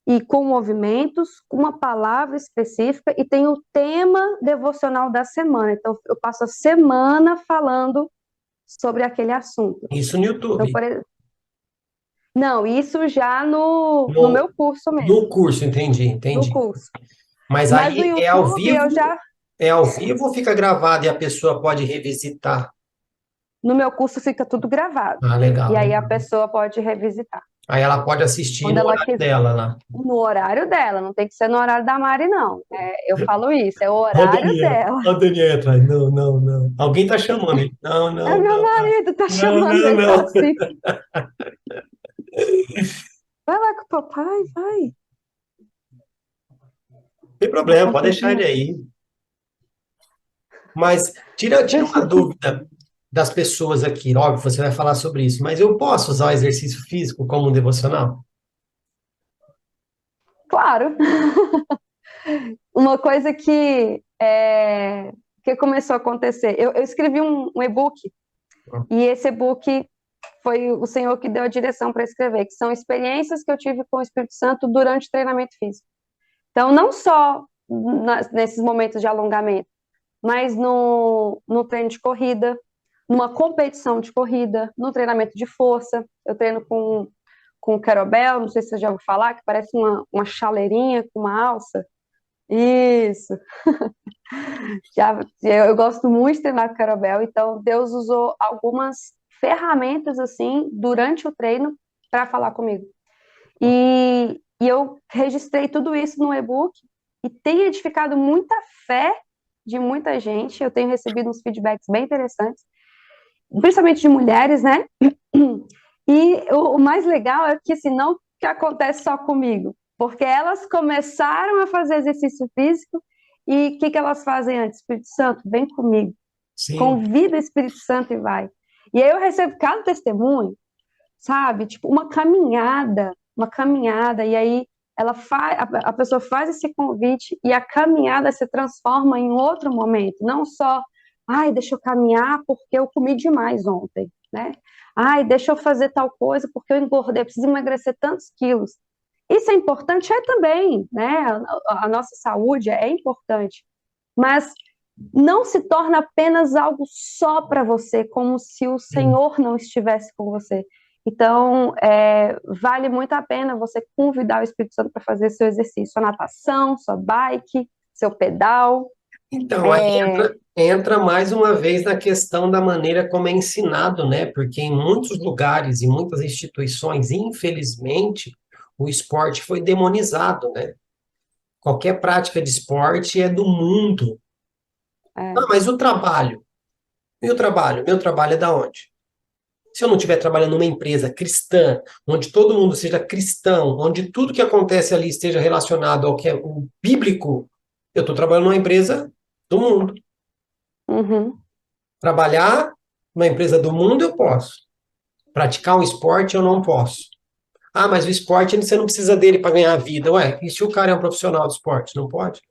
e com movimentos, com uma palavra específica e tem o tema devocional da semana. Então, eu passo a semana falando sobre aquele assunto. Isso no Então, YouTube. não, isso já no No, meu curso mesmo, no curso, entendi, no entendi. curso. Mas Mas no aí YouTube eu já, é ao vivo ou fica gravado e a pessoa pode revisitar? no meu curso fica tudo gravado. Ah, E legal, aí a legal. pessoa pode revisitar Aí ela pode assistir quando no ela horário quiser. dela lá. No horário dela, não tem que ser no horário da Mari, não. Eu falo isso, é o Ó o horário Daniel, dela. ó o Daniel atrás. Não, não, não. Alguém tá chamando ele. Não, É não, meu não, não. marido, tá Não, chamando não, ele, tá não. assim. Vai lá com o papai, vai. Não tem A problema, pode deixar cachorrinha ele aqui. aí. Mas tira Deixa uma aqui. dúvida das pessoas aqui. Óbvio, você vai falar sobre isso, mas eu posso usar o exercício físico como um devocional? Claro. Uma coisa que começou a acontecer. Eu escrevi um e-book, e esse e-book foi o Senhor que deu a direção para escrever, que são experiências que eu tive com o Espírito Santo durante o treinamento físico. Então, não só nesses momentos de alongamento, mas no treino de corrida, numa competição de corrida, no treinamento de força. Eu treino com kettlebell, não sei se você já ouviu falar, que parece uma chaleirinha com uma alça. Isso. Eu gosto muito de treinar com kettlebell, então Deus usou algumas ferramentas assim durante o treino para falar comigo. E eu registrei tudo isso no e-book e tem edificado muita fé de muita gente. Eu tenho recebido uns feedbacks bem interessantes, principalmente de mulheres, né? E o mais legal é que assim, não que acontece só comigo, porque elas começaram a fazer exercício físico e o que elas fazem antes? Espírito Santo, vem comigo. Sim. Convida o Espírito Santo e vai. E aí eu recebo cada testemunho, sabe? Tipo, uma caminhada, e aí a pessoa faz esse convite e a caminhada se transforma em outro momento, não só, ai, deixa eu caminhar porque eu comi demais ontem, né? Ai, deixa eu fazer tal coisa porque eu engordei, eu preciso emagrecer tantos quilos. Isso é importante? É também, né? A nossa saúde é importante, mas não se torna apenas algo só para você, como se o Senhor não estivesse com você. Então, vale muito a pena você convidar o Espírito Santo para fazer seu exercício, sua natação, sua bike, seu pedal. Então, aí entra mais uma vez na questão da maneira como é ensinado, né? Porque em muitos lugares e muitas instituições, infelizmente, o esporte foi demonizado, né? Qualquer prática de esporte é do mundo. Ah, É, mas o trabalho? E o trabalho? Meu trabalho é da onde? Se eu não estiver trabalhando numa empresa cristã, onde todo mundo seja cristão, onde tudo que acontece ali esteja relacionado ao que é o bíblico, eu estou trabalhando numa empresa do mundo. uhum, Trabalhar numa empresa do mundo eu posso. Praticar um esporte eu não posso. Ah, mas o esporte você não precisa dele para ganhar a vida. Ué, e se o cara é um profissional de esporte? Não pode?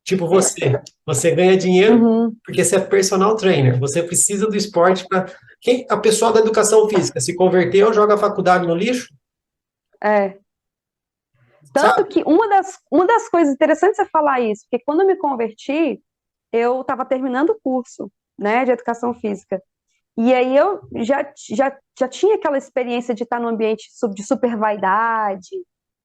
Tipo você. Você ganha dinheiro uhum, porque você é personal trainer. Você precisa do esporte para. Quem, a pessoa da educação física se converteu, joga a faculdade no lixo, é. Tanto sabe? que uma das coisas interessantes é falar isso, porque quando eu me converti, eu estava terminando o curso, né, de educação física. E aí eu já tinha aquela experiência de estar num ambiente de super vaidade,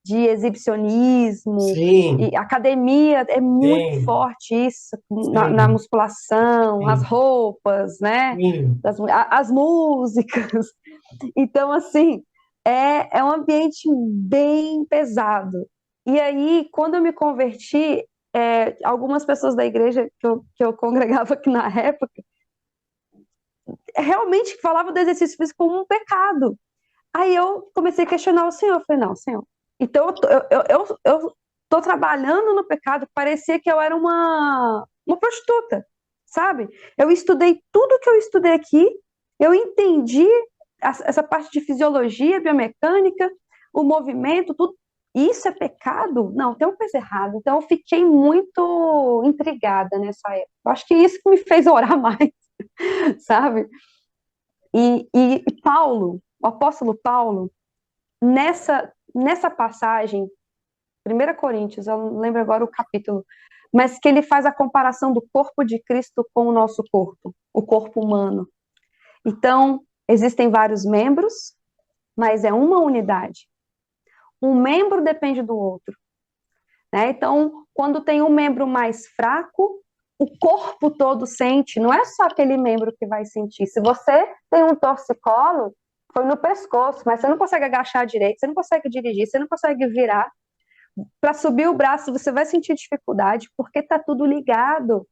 de exibicionismo, Sim, e academia é muito sim, forte isso, na sim, musculação, as sim, roupas, né? sim. As músicas. Então, assim, é um ambiente bem pesado. E aí, quando eu me converti, algumas pessoas da igreja que eu congregava aqui na época, realmente falava do exercício físico como um pecado. Aí eu comecei a questionar o Senhor. Eu falei, não, Senhor, então eu tô trabalhando no pecado, parecia que eu era uma prostituta, sabe? Eu estudei tudo que eu estudei aqui, eu entendi essa parte de fisiologia, biomecânica, o movimento, tudo. Isso é pecado? Não, tem uma coisa errada. Então eu fiquei muito intrigada nessa época. Eu acho que é isso que me fez orar mais, sabe? E Paulo, o apóstolo Paulo, nessa passagem, 1 Coríntios, eu não lembro agora o capítulo, mas que ele faz a comparação do corpo de Cristo com o nosso corpo, o corpo humano. Então, existem vários membros, mas é uma unidade. Um membro depende do outro, né? Então, quando tem um membro mais fraco, o corpo todo sente, não é só aquele membro que vai sentir. Se você tem um torcicolo, foi no pescoço, mas você não consegue agachar direito, você não consegue dirigir, você não consegue virar. Para subir o braço, você vai sentir dificuldade, porque está tudo ligado.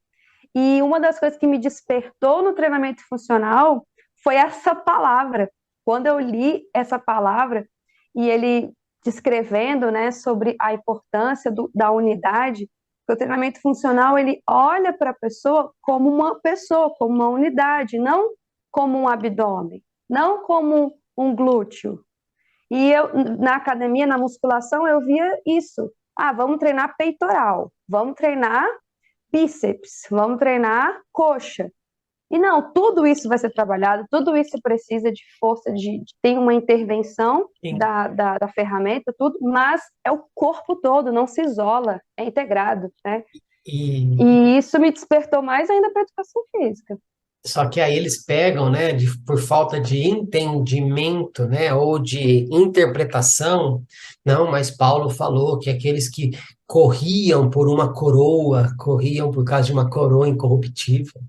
E uma das coisas que me despertou no treinamento funcional foi essa palavra. Quando eu li essa palavra, e ele descrevendo, né, sobre a importância da unidade, o treinamento funcional, ele olha para a pessoa, como uma unidade, não como um abdômen, não como um glúteo. E eu, na academia, na musculação, eu via isso. Ah, vamos treinar peitoral, vamos treinar bíceps, vamos treinar coxa. E não, tudo isso vai ser trabalhado, tudo isso precisa de força, tem uma intervenção Sim. da ferramenta, tudo, mas é o corpo todo, não se isola, é integrado, né? E E isso me despertou mais ainda para a educação física. só que aí eles pegam, né, por falta de entendimento, né, ou de interpretação. Não, mas Paulo falou que aqueles que corriam por uma coroa, corriam por causa de uma coroa incorruptível.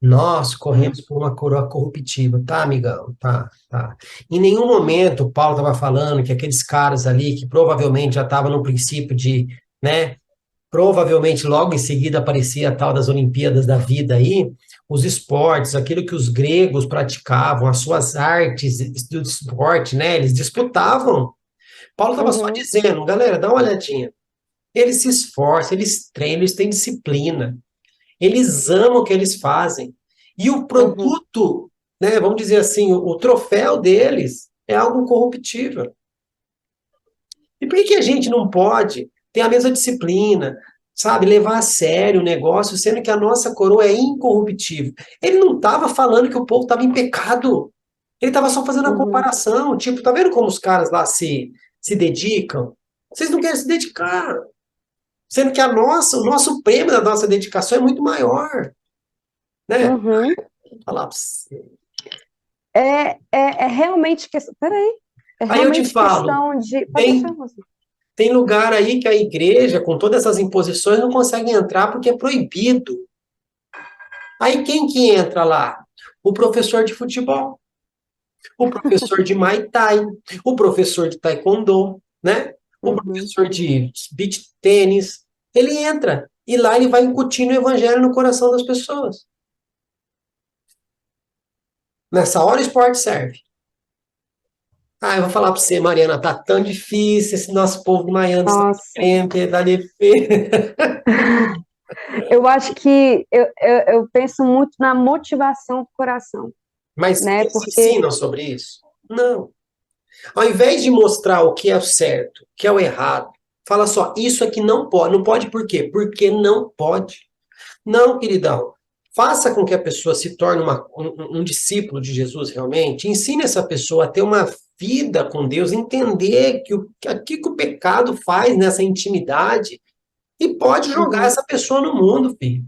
Nós corremos por uma coroa corruptível, tá, amigão? Tá, tá. Em nenhum momento o Paulo estava falando que aqueles caras ali, que provavelmente já estavam no princípio de, né, provavelmente logo em seguida aparecia a tal das Olimpíadas da vida aí, os esportes, aquilo que os gregos praticavam, as suas artes do esporte, né? Eles disputavam. Paulo estava só Uhum, dizendo, galera, dá uma olhadinha. Eles se esforçam, eles treinam, eles têm disciplina, eles amam o que eles fazem. E o uhum, produto, né, vamos dizer assim, o troféu deles é algo corruptível. E por que que a gente não pode ter a mesma disciplina, sabe, levar a sério o negócio, sendo que a nossa coroa é incorruptível? Ele não estava falando que o povo estava em pecado. Ele estava só fazendo a uhum, comparação. Tipo, tá vendo como os caras lá se dedicam? Vocês não querem se dedicar. Sendo que o nosso prêmio da nossa dedicação é muito maior, né? uhum. Vou falar pra você. É realmente questão. Peraí. É Aí eu te realmente falo, questão de. Pode deixar tem você. Tem lugar aí que a igreja, com todas essas imposições, não consegue entrar porque é proibido. Aí quem que entra lá? O professor de futebol, o professor de Muay Thai, o professor de Taekwondo, né? O Uhum, professor de beach tênis. Ele entra e lá ele vai incutindo o evangelho no coração das pessoas. Nessa hora o esporte serve. Ah, eu vou falar para você, Mariana, tá tão difícil esse nosso povo baiano, está nossa. crente, da defesa. Eu acho que eu penso muito na motivação do coração, Mas né? eles Porque. ensinam sobre isso? Não. Ao invés de mostrar o que é o certo, o que é o errado, fala só, isso aqui não pode. Não pode por quê? Porque não pode. Não, queridão. Faça com que a pessoa se torne um discípulo de Jesus realmente. Ensine essa pessoa a ter uma vida com Deus, entender que o pecado faz nessa intimidade e pode jogar Uhum, essa pessoa no mundo, filho.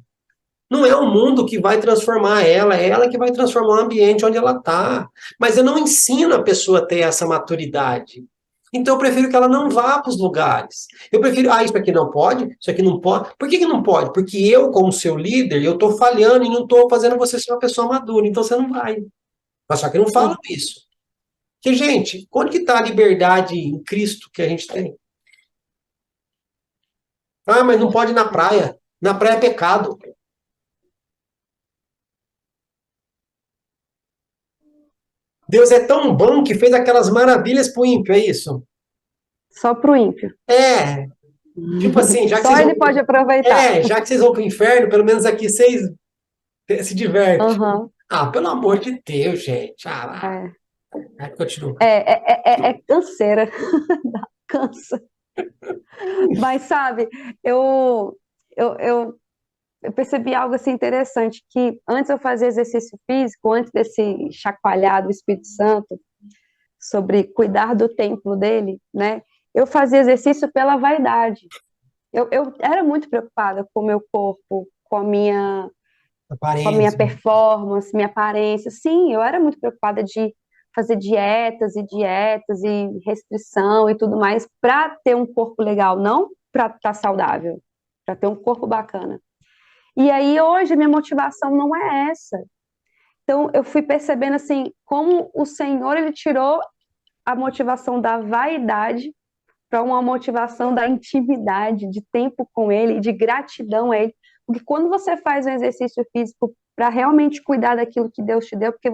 Não é o mundo que vai transformar ela, é ela que vai transformar o ambiente onde ela está. Mas eu não ensino a pessoa a ter essa maturidade. Então eu prefiro que ela não vá para os lugares. Eu prefiro, isso aqui não pode, isso aqui não pode. Por que que não pode? Porque eu, como seu líder, eu estou falhando e não estou fazendo você ser uma pessoa madura. Então você não vai. Mas só que não falam uhum. isso. Porque, gente, onde que está a liberdade em Cristo que a gente tem? Ah, mas não pode ir na praia. Na praia é pecado. Deus é tão bom que fez aquelas maravilhas pro ímpio, é isso? Só pro ímpio. É, tipo assim, já que Só vocês vão ele pode aproveitar. já que vocês vão pro inferno, pelo menos aqui vocês se divertem. Aham. Ah, pelo amor de Deus, gente. Ah, lá. É. Continua. É canseira. Cansa. Mas, sabe, eu, eu, eu, eu percebi algo assim interessante, que antes eu fazia exercício físico, antes desse chacoalhar do Espírito Santo, sobre cuidar do templo dele, né? Eu fazia exercício pela vaidade. Eu era muito preocupada com o meu corpo, com a minha Aparência. performance, minha aparência. Sim, eu era muito preocupada de fazer dietas e restrição e tudo mais para ter um corpo legal, não para estar saudável, para ter um corpo bacana. E aí hoje a minha motivação não é essa. Então eu fui percebendo assim como o Senhor ele tirou a motivação da vaidade para uma motivação da intimidade, de tempo com ele, de gratidão a ele. Porque quando você faz um exercício físico para realmente cuidar daquilo que Deus te deu, porque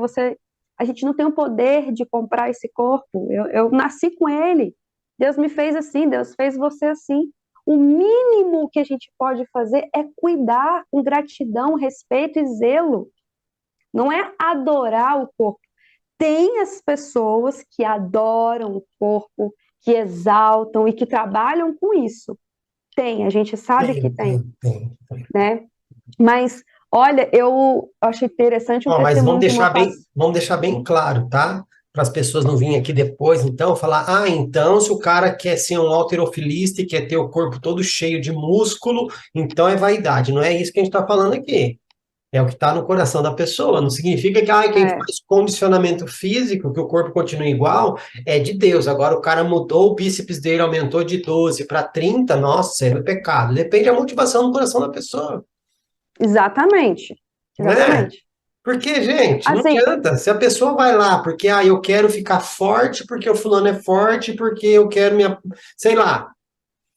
a gente não tem o poder de comprar esse corpo. Eu nasci com ele. Deus me fez assim, Deus fez você assim. O mínimo que a gente pode fazer é cuidar com gratidão, respeito e zelo. Não é adorar o corpo. Tem as pessoas que adoram o corpo, que exaltam e que trabalham com isso. Tem, a gente sabe que tem, Tem. né? Mas, olha, eu achei interessante um Ó, mas testemunho de uma pastora. vamos deixar bem claro, tá? Para as pessoas não virem aqui depois, então, falar, ah, então, se o cara quer ser um halterofilista e quer ter o corpo todo cheio de músculo, então é vaidade. Não é isso que a gente está falando aqui. É o que está no coração da pessoa. Não significa que ah, quem É, faz condicionamento físico, que o corpo continua igual, é de Deus. Agora o cara mudou, o bíceps dele aumentou de 12 para 30, nossa, é pecado. Depende da motivação do coração da pessoa, exatamente, né? exatamente. Porque, gente, não Assim, adianta. Se a pessoa vai lá porque, ah, eu quero ficar forte, porque o fulano é forte, porque eu quero minha. Sei lá,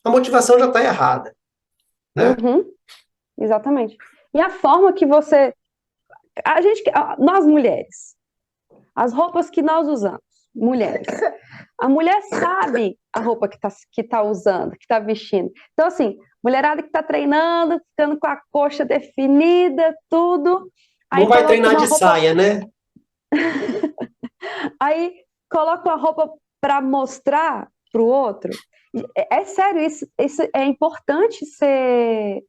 a motivação já está errada, né? uhum, exatamente. E a forma que você, nós mulheres, as roupas que nós usamos, mulheres. A mulher sabe a roupa que tá usando, que tá vestindo. Então, assim, mulherada que tá treinando, ficando com a coxa definida, tudo. Não Aí vai coloca treinar uma de roupa, saia, né? aí coloca uma roupa para mostrar pro outro. É sério, isso é importante ser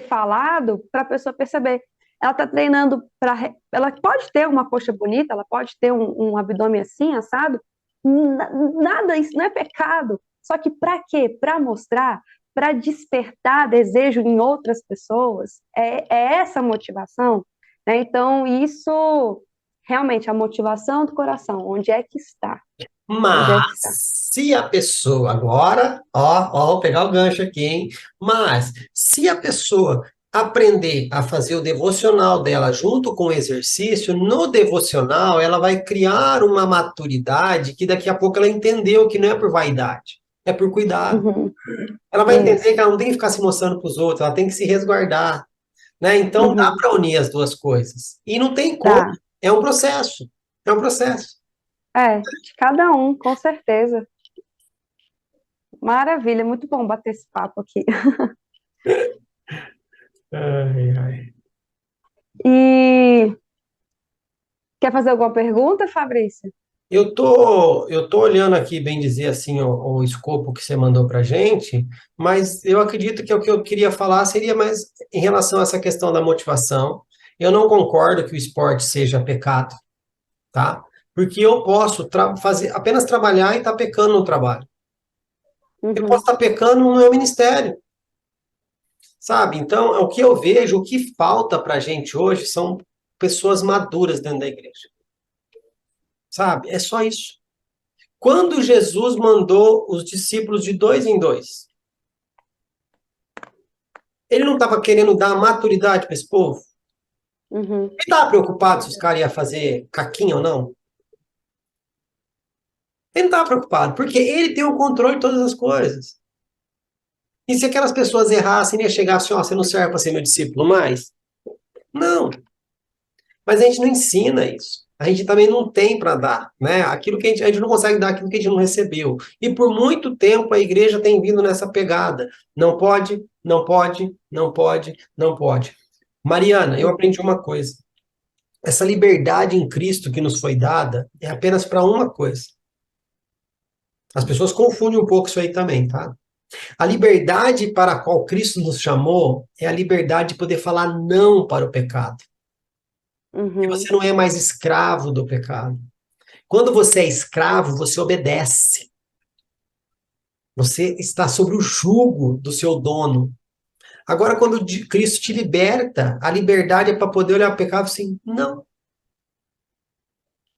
falado para a pessoa perceber. Ela está treinando para. Ela pode ter uma coxa bonita, ela pode ter um abdômen assim, assado. Nada, isso não é pecado. Só que para quê? Para mostrar, para despertar desejo em outras pessoas. É essa a motivação. Né? Então, isso realmente a motivação do coração, onde é que está? Onde é Mas que está? se a pessoa agora, ó, vou pegar o gancho aqui, hein? Mas se a pessoa aprender a fazer o devocional dela junto com o exercício, no devocional ela vai criar uma maturidade que daqui a pouco ela entendeu que não é por vaidade, é por cuidado. Uhum, Ela vai entender isso. que ela não tem que ficar se mostrando para os outros, ela tem que se resguardar, né? Então dá Uhum, para unir as duas coisas. E não tem como, tá. é um processo. É um processo. É, de cada um, com certeza. Maravilha, muito bom bater esse papo aqui. Ai, ai. E quer fazer alguma pergunta, Fabrício? Eu tô olhando aqui, bem dizer assim, o escopo que você mandou para gente, mas eu acredito que o que eu queria falar seria mais em relação a essa questão da motivação. Eu não concordo que o esporte seja pecado, tá? Porque eu posso fazer apenas trabalhar e estar pecando no trabalho. Eu posso Uhum, estar pecando no meu ministério, sabe? Então, o que eu vejo, o que falta para a gente hoje são pessoas maduras dentro da igreja, sabe? É só isso. Quando Jesus mandou os discípulos de dois em dois, ele não estava querendo dar maturidade para esse povo? uhum, Ele estava preocupado se os caras iam fazer caquinha ou não? Ele não estava preocupado, porque ele tem o controle de todas as coisas. E se aquelas pessoas errassem, ele ia chegar assim, ó, você não serve para ser meu discípulo mais? Não. Mas a gente não ensina isso. a gente também não tem para dar, né? Aquilo que a gente não consegue dar aquilo que a gente não recebeu. E por muito tempo a igreja tem vindo nessa pegada. Não pode, não pode, não pode, não pode. Mariana, eu Uhum. aprendi uma coisa. Essa liberdade em Cristo que nos foi dada é apenas para uma coisa. As pessoas confundem um pouco isso aí também, tá? A liberdade para a qual Cristo nos chamou é a liberdade de poder falar não para o pecado. E Uhum. você não é mais escravo do pecado. Quando você é escravo, você obedece. Você está sob o jugo do seu dono. Agora, quando Cristo te liberta, a liberdade é para poder olhar para o pecado assim, não.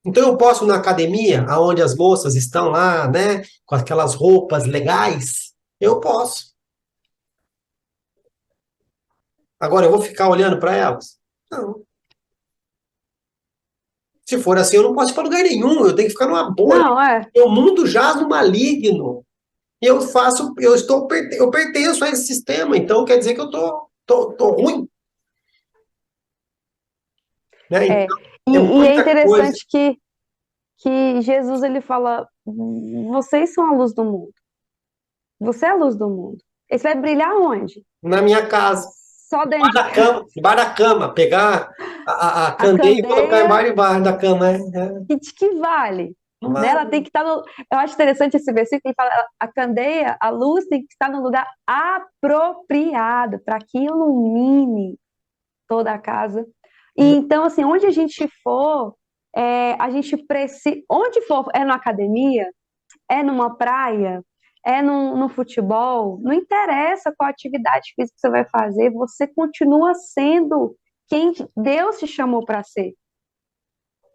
Então eu posso ir na academia, aonde as moças estão lá, né, com aquelas roupas legais, eu posso. Agora eu vou ficar olhando para elas? Não. Se for assim, eu não posso ir para lugar nenhum, eu tenho que ficar numa bolha. Não, é. O mundo jaz no maligno. E eu faço, eu pertenço a esse sistema, então quer dizer que eu tô ruim, né? É. Então, é E é muita coisa. interessante que Jesus ele fala: vocês são a luz do mundo. Você é a luz do mundo. Isso vai brilhar onde? Na minha casa, Só dentro de casa. debaixo da cama, pegar a A candeia e colocar candeia, debaixo da cama, que vale? não Né? Ela vai. tem que estar no. Eu acho interessante esse versículo que fala: a candeia, a luz tem que estar no lugar apropriado para que ilumine toda a casa. E então, assim, onde a gente for, a gente precisa. Onde for, é na academia, é numa praia, é no futebol, não interessa qual atividade física você vai fazer, você continua sendo quem Deus te chamou para ser.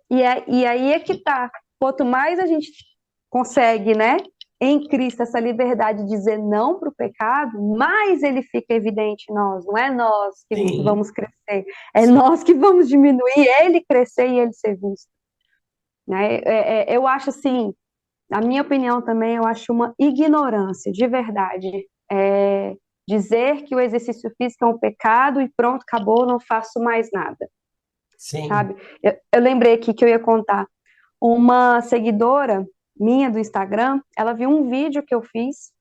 E aí é que tá. Quanto mais a gente consegue, né, em Cristo, essa liberdade de dizer não para o pecado, mais ele fica evidente em nós. Não é nós que Sim, vamos crescer, é nós que vamos diminuir, ele crescer e ele ser visto. Né? Eu acho assim, na minha opinião também, eu acho uma ignorância, de verdade. Dizer que o exercício físico é um pecado e pronto, acabou, não faço mais nada, sim, sabe? Eu lembrei aqui que eu ia contar. Uma seguidora minha do Instagram, ela viu um vídeo que eu fiz,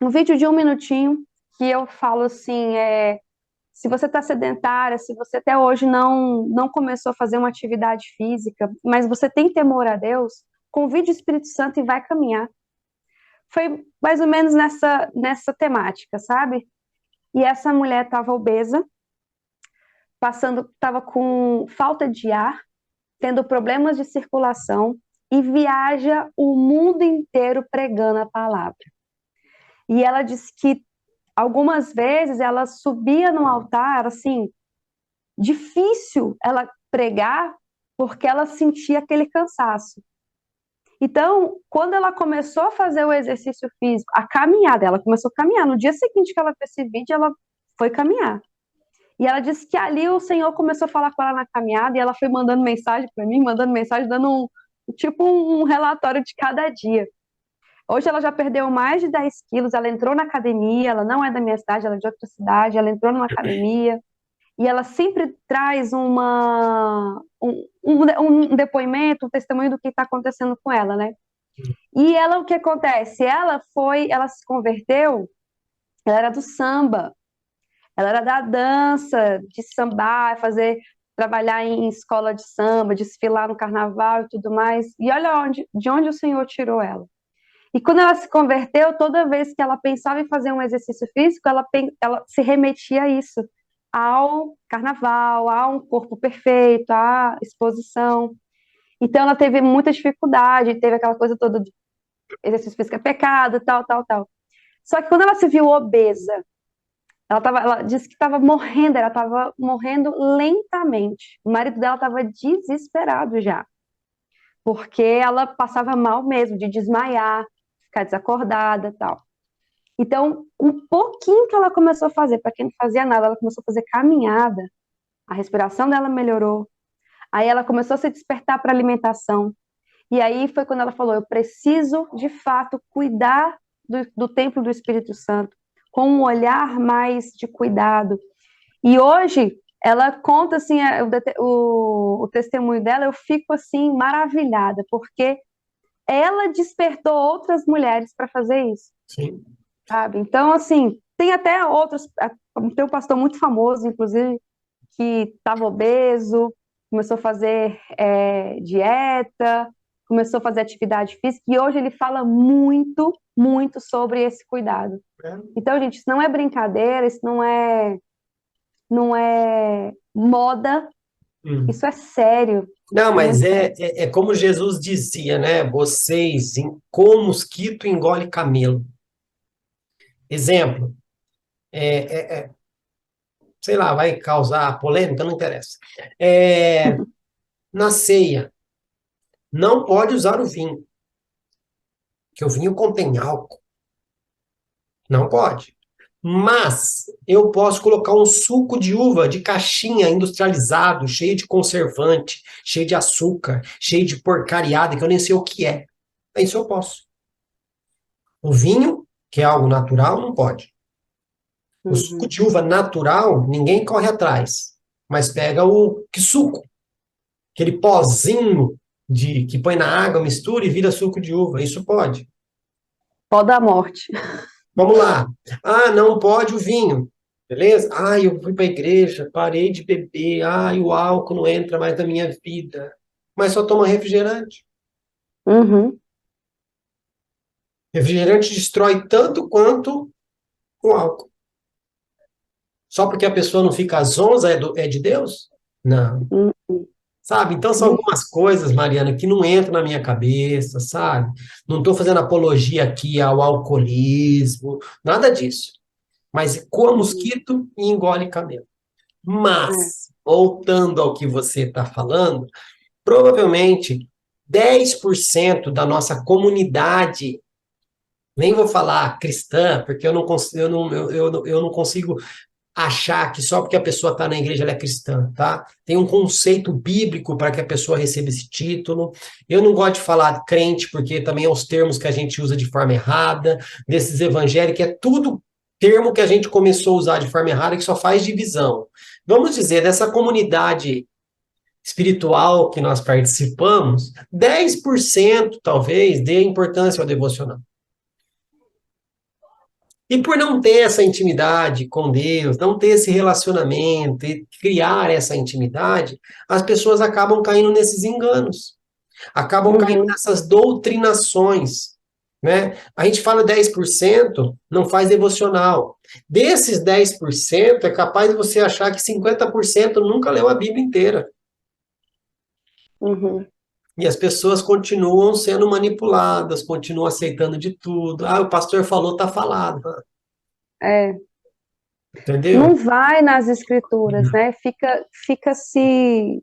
um vídeo de 1 minutinho, que eu falo assim, se você está sedentária, se você até hoje não começou a fazer uma atividade física, mas você tem temor a Deus, convide o Espírito Santo e vai caminhar. Foi mais ou menos nessa temática, sabe? E essa mulher estava obesa, estava com falta de ar, tendo problemas de circulação e viaja o mundo inteiro pregando a palavra. E ela disse que algumas vezes ela subia no altar, assim, difícil ela pregar porque ela sentia aquele cansaço. Então, quando ela começou a fazer o exercício físico, a caminhada, ela começou a caminhar. No dia seguinte que ela fez esse vídeo, ela foi caminhar. E ela disse que ali o Senhor começou a falar com ela na caminhada e ela foi mandando mensagem para mim, mandando mensagem, dando um relatório de cada dia. Hoje ela já perdeu mais de 10 quilos, ela entrou na academia, ela não é da minha cidade, ela é de outra cidade, ela entrou numa academia e ela sempre traz um depoimento, um testemunho do que está acontecendo com ela, né? E ela, o que acontece? Ela se converteu, ela era do samba, ela era da dança, de sambar, trabalhar em escola de samba, desfilar no carnaval e tudo mais. E olha de onde o Senhor tirou ela. E quando ela se converteu, toda vez que ela pensava em fazer um exercício físico, ela se remetia a isso, ao carnaval, a um corpo perfeito, à exposição. Então ela teve muita dificuldade, teve aquela coisa toda de exercício físico é pecado, tal, tal, tal. Só que quando ela se viu obesa, ela disse que estava morrendo, ela estava morrendo lentamente. O marido dela estava desesperado já, porque ela passava mal mesmo, de desmaiar, ficar desacordada, tal. Então, um pouquinho que ela começou a fazer, para quem não fazia nada, ela começou a fazer caminhada, a respiração dela melhorou. Aí ela começou a se despertar para alimentação. E aí foi quando ela falou: eu preciso, de fato, cuidar do templo do Espírito Santo, com um olhar mais de cuidado. E hoje ela conta assim o testemunho dela, eu fico assim maravilhada, porque ela despertou outras mulheres para fazer isso, Sim. sabe? Então, assim, tem até outros, tem um pastor muito famoso, inclusive, que estava obeso, começou a fazer dieta, começou a fazer atividade física, e hoje ele fala muito, muito sobre esse cuidado. É. Então, gente, isso não é brincadeira, isso não é moda, Hum. isso é sério, Não, é mas muito sério. é como Jesus dizia, né? Vocês, como mosquito engole camelo. Exemplo, sei lá, vai causar polêmica, não interessa. É, na ceia, não pode usar o vinho, que o vinho contém álcool. Não pode. Mas eu posso colocar um suco de uva de caixinha industrializado, cheio de conservante, cheio de açúcar, cheio de porcariada, que eu nem sei o que é. Isso eu posso. O vinho, que é algo natural, não pode. O suco Uhum. de uva natural, ninguém corre atrás. Mas pega o que suco, aquele pozinho que põe na água, mistura e vira suco de uva. Isso pode. Pó da morte. Vamos lá. Ah, não pode o vinho. Beleza? Ah, eu fui para a igreja, parei de beber. Ah, o álcool não entra mais na minha vida. Mas só toma refrigerante. Uhum. Refrigerante destrói tanto quanto o álcool. Só porque a pessoa não fica zonza é de Deus? Não. Uhum. Sabe? Então são Não- algumas coisas, Mariana, que não entram na minha cabeça, sabe? Não estou fazendo apologia aqui ao alcoolismo, nada disso. Mas coa Uhum. mosquito e engole camelo. É. Mas, voltando ao que você está falando, provavelmente 10% da nossa comunidade, nem vou falar cristã, porque eu não consigo achar que só porque a pessoa está na igreja ela é cristã, tá? Tem um conceito bíblico para que a pessoa receba esse título. Eu não gosto de falar crente, porque também é os termos que a gente usa de forma errada, desses evangélicos, é tudo termo que a gente começou a usar de forma errada, que só faz divisão. Vamos dizer, dessa comunidade espiritual que nós participamos, 10% talvez dê importância ao devocional. E por não ter essa intimidade com Deus, não ter esse relacionamento e criar essa intimidade, as pessoas acabam caindo nesses enganos, acabam caindo Uhum. nessas doutrinações, né? A gente fala 10% não faz devocional. Desses 10% é capaz de você achar que 50% nunca leu a Bíblia inteira. Uhum. E as pessoas continuam sendo manipuladas, continuam aceitando de tudo. Ah, o pastor falou, tá falado. É. Entendeu? Não vai nas escrituras, né? Fica se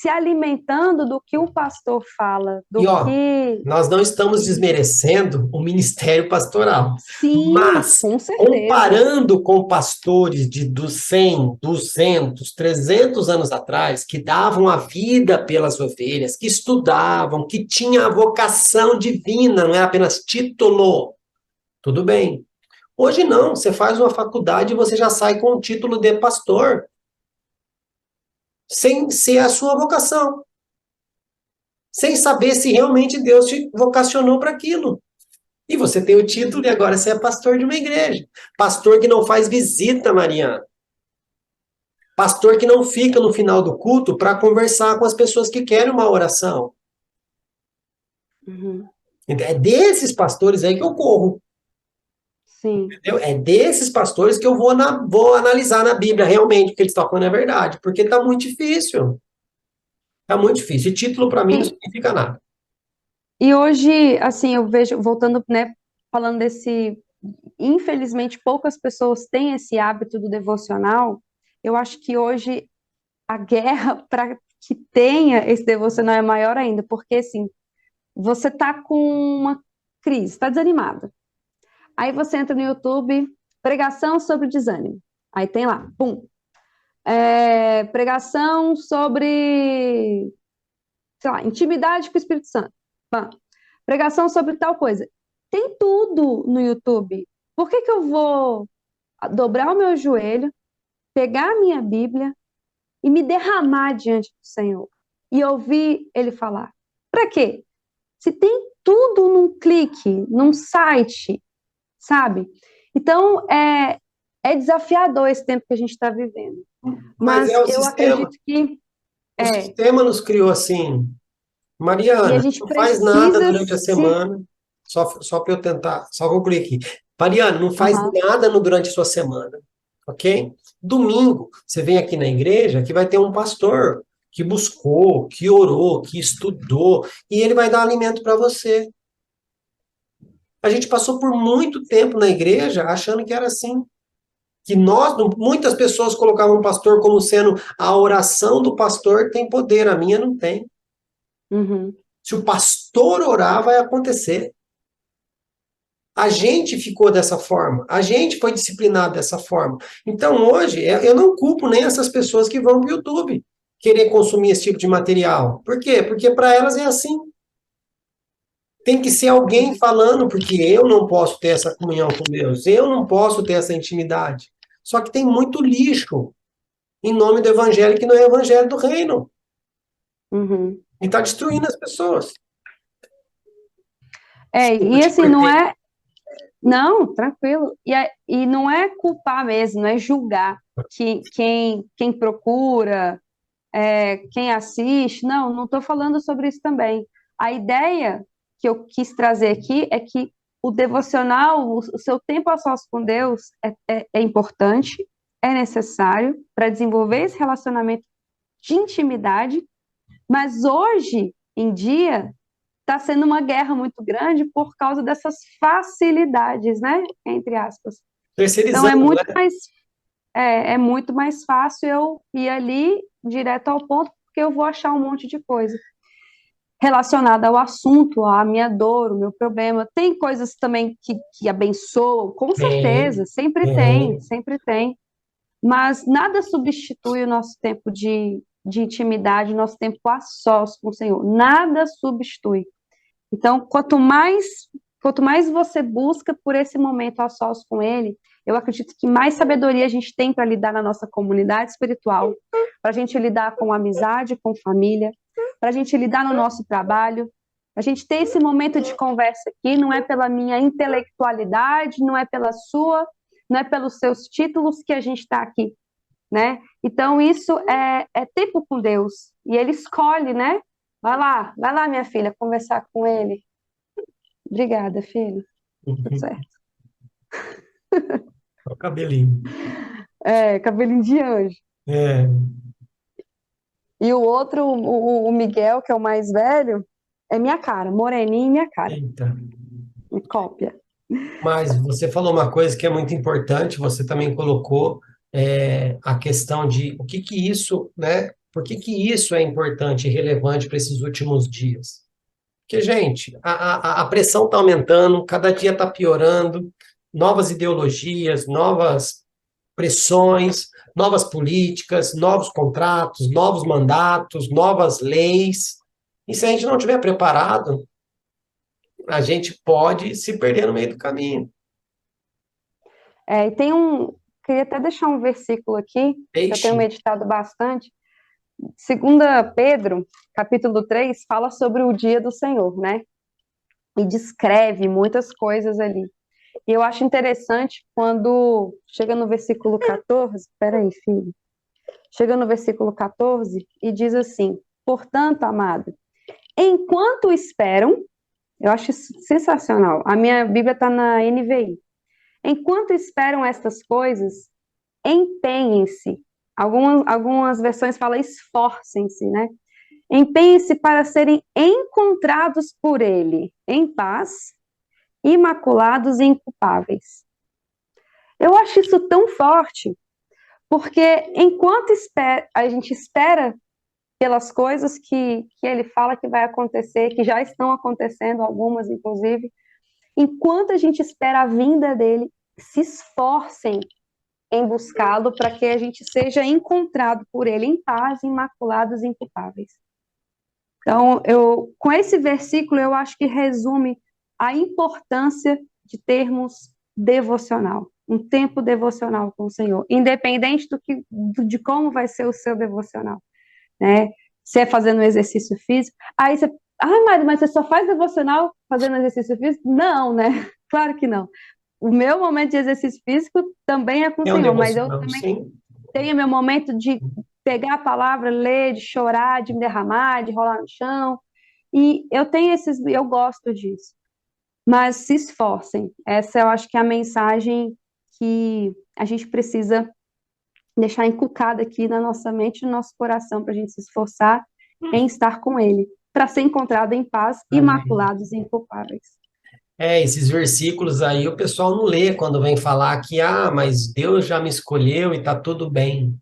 alimentando do que o pastor fala, E do ó, que. nós não estamos desmerecendo o ministério pastoral, Sim, mas com certeza. comparando com pastores dos 100, 200, 300 anos atrás, que davam a vida pelas ovelhas, que estudavam, que tinham a vocação divina, não é apenas título, tudo bem. Hoje não, você faz uma faculdade e você já sai com o título de pastor, sem ser a sua vocação, sem saber se realmente Deus te vocacionou para aquilo. E você tem o título e agora você é pastor de uma igreja. Pastor que não faz visita, Mariana. Pastor que não fica no final do culto para conversar com as pessoas que querem uma oração. Uhum. É desses pastores aí que eu corro. Sim. Entendeu? É desses pastores que eu vou analisar na Bíblia realmente o que eles estão falando é verdade. Porque está muito difícil. Está muito difícil. E título para mim não E, significa nada. e hoje, assim, eu vejo, voltando, né, falando desse. Infelizmente, poucas pessoas têm esse hábito do devocional. Eu acho que hoje a guerra para que tenha esse devocional é maior ainda, porque, assim, você tá com uma crise, está desanimado. Aí você entra no YouTube, pregação sobre desânimo. Aí tem lá, pum, pregação sobre, sei lá, intimidade com o Espírito Santo. Pá. Pregação sobre tal coisa. Tem tudo no YouTube. Por que que eu vou dobrar o meu joelho, pegar a minha Bíblia e me derramar diante do Senhor e ouvir Ele falar. Para quê? Se tem tudo num clique, num site, sabe? Então, é desafiador esse tempo que a gente está vivendo. Mas é Mas o eu sistema. acredito que O é. sistema nos criou assim. E a Mariana, gente não faz nada precisa durante a se. semana. Só para eu tentar, só concluir aqui. Mariana, não faz Aham, nada durante a sua semana, ok? Domingo, você vem aqui na igreja que vai ter um pastor que buscou, que orou, que estudou, e ele vai dar alimento para você. A gente passou por muito tempo na igreja achando que era assim. Que muitas pessoas colocavam o pastor como sendo a oração do pastor tem poder, a minha não tem. uhum, Se o pastor orar, vai acontecer. A gente ficou dessa forma, a gente foi disciplinado dessa forma. Então hoje, eu não culpo nem essas pessoas que vão para o YouTube querer consumir esse tipo de material. Por quê? Porque para elas é assim. Tem que ser alguém uhum, falando, porque eu não posso ter essa comunhão com Deus, eu não posso ter essa intimidade. Só que tem muito lixo em nome do evangelho que não é o evangelho do reino. uhum. E está destruindo as pessoas. Desculpa, E te assim, não cortei. é. Não, tranquilo. E não é culpar mesmo, não é julgar que quem procura, quem assiste. Não estou falando sobre isso também. A ideia que eu quis trazer aqui é que o devocional, o seu tempo a sós com Deus é importante, é necessário para desenvolver esse relacionamento de intimidade, mas hoje em dia está sendo uma guerra muito grande por causa dessas facilidades, né? Entre aspas. Então Terceirizando, né? é muito mais fácil eu ir ali direto ao ponto, porque eu vou achar um monte de coisa relacionada ao assunto, à minha dor, o meu problema. Tem coisas também que abençoam, com Tem, certeza, sempre tem, tem. sempre tem. Mas nada substitui o nosso tempo de intimidade, nosso tempo a sós com o Senhor. Nada substitui. Então, quanto mais você busca por esse momento a sós com Ele, eu acredito que mais sabedoria a gente tem para lidar na nossa comunidade espiritual, para a gente lidar com amizade, com família, para a gente lidar no nosso trabalho. A gente ter esse momento de conversa aqui, não é pela minha intelectualidade, não é pela sua, não é pelos seus títulos que a gente está aqui, né? Então, isso é tempo com Deus. E Ele escolhe, né? Vai lá, minha filha, conversar com Ele. Obrigada, filho. Tudo certo. O cabelinho. Cabelinho de anjo. É, E o outro, o Miguel, que é o mais velho, é minha cara, moreninho e minha cara. eita. Me cópia. Mas você falou uma coisa que é muito importante, você também colocou a questão de o que que isso, né? Por que que isso é importante e relevante para esses últimos dias? Porque, gente, a pressão está aumentando, cada dia está piorando, novas ideologias, novas pressões, novas políticas, novos contratos, novos mandatos, novas leis. E se a gente não estiver preparado, a gente pode se perder no meio do caminho. E tem queria até deixar um versículo aqui, que eu tenho Deixe. meditado bastante. Segunda Pedro, capítulo 3 fala sobre o dia do Senhor, né? E descreve muitas coisas ali. E eu acho interessante quando chega no versículo 14, peraí, filho. Chega no versículo 14 e diz assim: Portanto, amado, enquanto esperam, eu acho isso sensacional. A minha Bíblia está na NVI. Enquanto esperam estas coisas, empenhem-se. Algumas versões falam esforcem-se, né? Empenhem-se para serem encontrados por Ele em paz, imaculados e inculpáveis. Eu acho isso tão forte, porque enquanto a gente espera pelas coisas que ele fala que vai acontecer, que já estão acontecendo, algumas inclusive, enquanto a gente espera a vinda dele, se esforcem em buscá-lo para que a gente seja encontrado por ele em paz, imaculados e inculpáveis. Então, com esse versículo, eu acho que resume a importância de termos devocional. um tempo devocional com o Senhor, independente de como vai ser o seu devocional, né? Se é fazendo um exercício físico, aí você, mas você só faz devocional fazendo exercício físico? Não, né? Claro que não. O meu momento de exercício físico também é com o É um Senhor, mas eu devocional, também sim. tenho meu momento de pegar a palavra, ler, de chorar, de me derramar, de rolar no chão. E eu gosto disso. Mas se esforcem. Essa eu acho que é a mensagem que a gente precisa deixar inculcada aqui na nossa mente e no nosso coração para a gente se esforçar em estar com Ele, para ser encontrado em paz, Amém. imaculados e inculpáveis. Esses versículos aí o pessoal não lê quando vem falar que, mas Deus já me escolheu e tá tudo bem,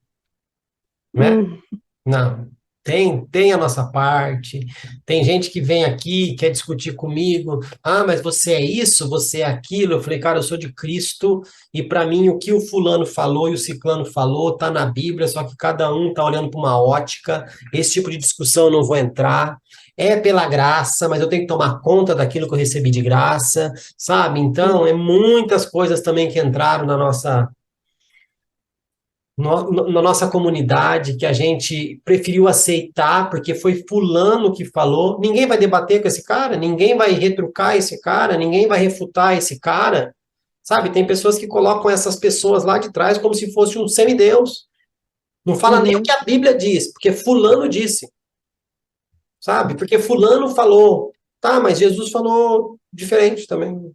né? Hum, Não. Tem a nossa parte. Tem gente que vem aqui e quer discutir comigo. Mas você é isso, você é aquilo. Eu falei, cara, eu sou de Cristo e para mim o que o fulano falou e o ciclano falou tá na Bíblia, só que cada um tá olhando para uma ótica. Esse tipo de discussão eu não vou entrar. É pela graça, mas eu tenho que tomar conta daquilo que eu recebi de graça, sabe? Então, é muitas coisas também que entraram na nossa comunidade que a gente preferiu aceitar porque foi fulano que falou. Ninguém vai debater com esse cara, ninguém vai retrucar esse cara, ninguém vai refutar esse cara, sabe? Tem pessoas que colocam essas pessoas lá de trás como se fosse um semideus. Não fala nem o que uhum. a Bíblia diz, porque fulano disse, sabe? Porque fulano falou. Tá, mas Jesus falou diferente também,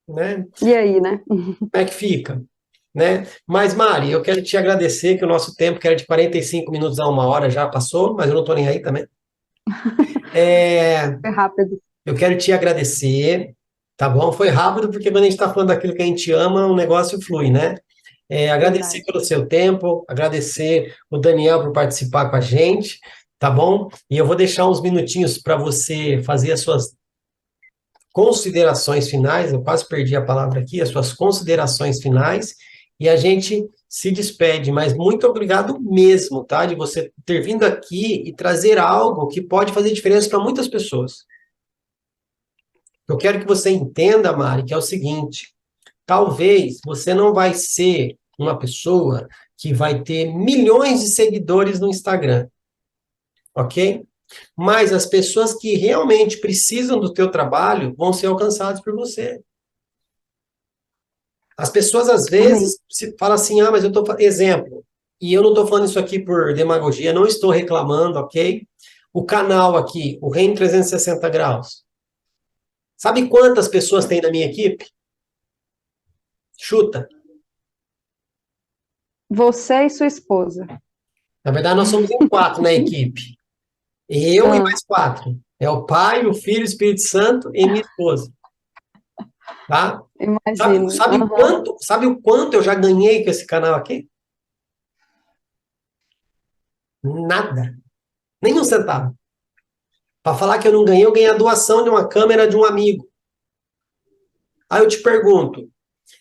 né? E aí, né? Como é que fica? Né? Mas, Mari, eu quero te agradecer que o nosso tempo, que era de 45 minutos a 1 hora, já passou, mas eu não estou nem aí também. É, Foi rápido, eu quero te agradecer, tá bom? Foi rápido, porque quando a gente está falando daquilo que a gente ama, o negócio flui, né? Agradecer verdade. pelo seu tempo, agradecer o Daniel por participar com a gente, tá bom? E eu vou deixar uns minutinhos para você fazer as suas considerações finais, eu quase perdi a palavra aqui, as suas considerações finais, e a gente se despede, mas muito obrigado mesmo, tá, de você ter vindo aqui e trazer algo que pode fazer diferença para muitas pessoas. Eu quero que você entenda, Mari, que é o seguinte, talvez você não vai ser uma pessoa que vai ter milhões de seguidores no Instagram, ok? Mas as pessoas que realmente precisam do teu trabalho vão ser alcançadas por você. As pessoas, às Amém. vezes, se falam assim, mas eu estou... Exemplo, e eu não estou falando isso aqui por demagogia, não estou reclamando, ok? O canal aqui, o Reino 360 Graus. Sabe quantas pessoas tem na minha equipe? Chuta. Você e sua esposa. Na verdade, nós somos em 4 na equipe. Eu e Ah, mais 4. É o Pai, o Filho, o Espírito Santo e minha esposa. Tá? Sabe, imagino. sabe Aham. sabe o quanto eu já ganhei com esse canal aqui? Nada. Nem um centavo. Para falar que eu não ganhei, eu ganhei a doação de uma câmera de um amigo. Aí eu te pergunto,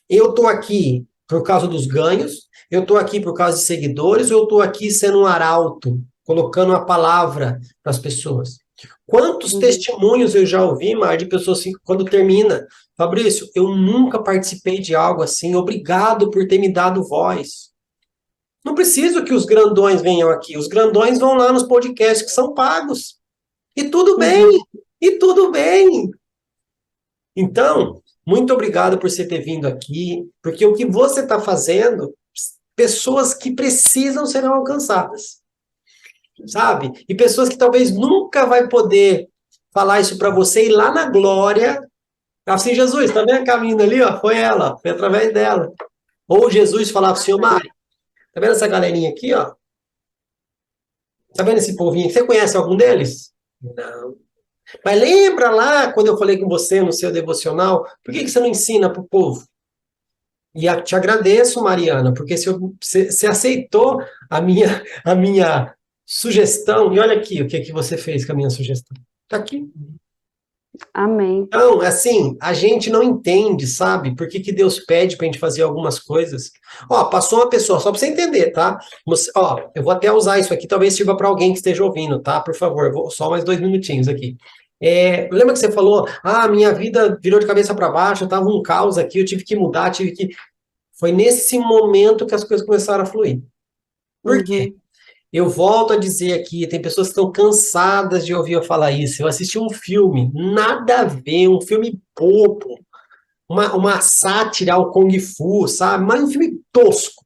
eu estou aqui por causa dos ganhos, eu estou aqui por causa de seguidores, ou eu estou aqui sendo um arauto, colocando a palavra para as pessoas? Quantos Uhum. testemunhos eu já ouvi, Mar, de pessoas assim, quando termina, Fabrício, eu nunca participei de algo assim, obrigado por ter me dado voz. Não preciso que os grandões venham aqui, os grandões vão lá nos podcasts que são pagos. E tudo bem, Uhum. e tudo bem. Então, muito obrigado por você ter vindo aqui, porque o que você está fazendo, pessoas que precisam serão alcançadas, sabe? E pessoas que talvez nunca vai poder falar isso para você e lá na glória, assim, Jesus, tá vendo a caminho ali, ó? Foi ela, foi através dela. Ou Jesus falava assim, ô Mari, tá vendo essa galerinha aqui, ó? Tá vendo esse povinho? Você conhece algum deles? Não. Mas lembra lá quando eu falei com você no seu devocional? Por que você não ensina para o povo? E te agradeço, Mariana, porque você aceitou a minha sugestão. E olha aqui o que, que você fez com a minha sugestão. Está aqui. Amém. Então, assim, a gente não entende, sabe? Por que, que Deus pede para a gente fazer algumas coisas. Ó, passou uma pessoa, só para você entender, tá? Ó, eu vou até usar isso aqui, talvez sirva para alguém que esteja ouvindo, tá? Por favor, só mais 2 minutinhos aqui. Lembra que você falou, minha vida virou de cabeça para baixo, eu tava um caos aqui, eu tive que mudar, tive que. Foi nesse momento que as coisas começaram a fluir. Por quê? Uhum. Eu volto a dizer aqui, tem pessoas que estão cansadas de ouvir eu falar isso. Eu assisti um filme, nada a ver, um filme bobo, uma sátira ao Kung Fu, sabe? Mas um filme tosco.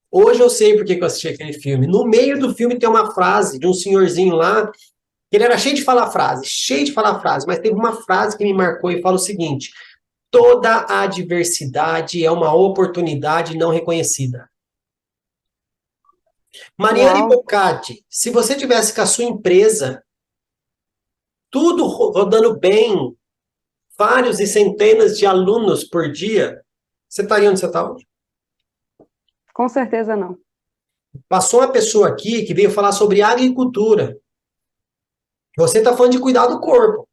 Hoje eu sei por que que eu assisti aquele filme. No meio do filme tem uma frase de um senhorzinho lá, que ele era cheio de falar frase, mas teve uma frase que me marcou e fala o seguinte: toda adversidade é uma oportunidade não reconhecida. Mariane Uau, Bocati, se você tivesse com a sua empresa tudo rodando bem, vários e centenas de alunos por dia, você estaria onde você está hoje? com certeza não. Passou uma pessoa aqui que veio falar sobre agricultura. Você está falando de cuidar do corpo.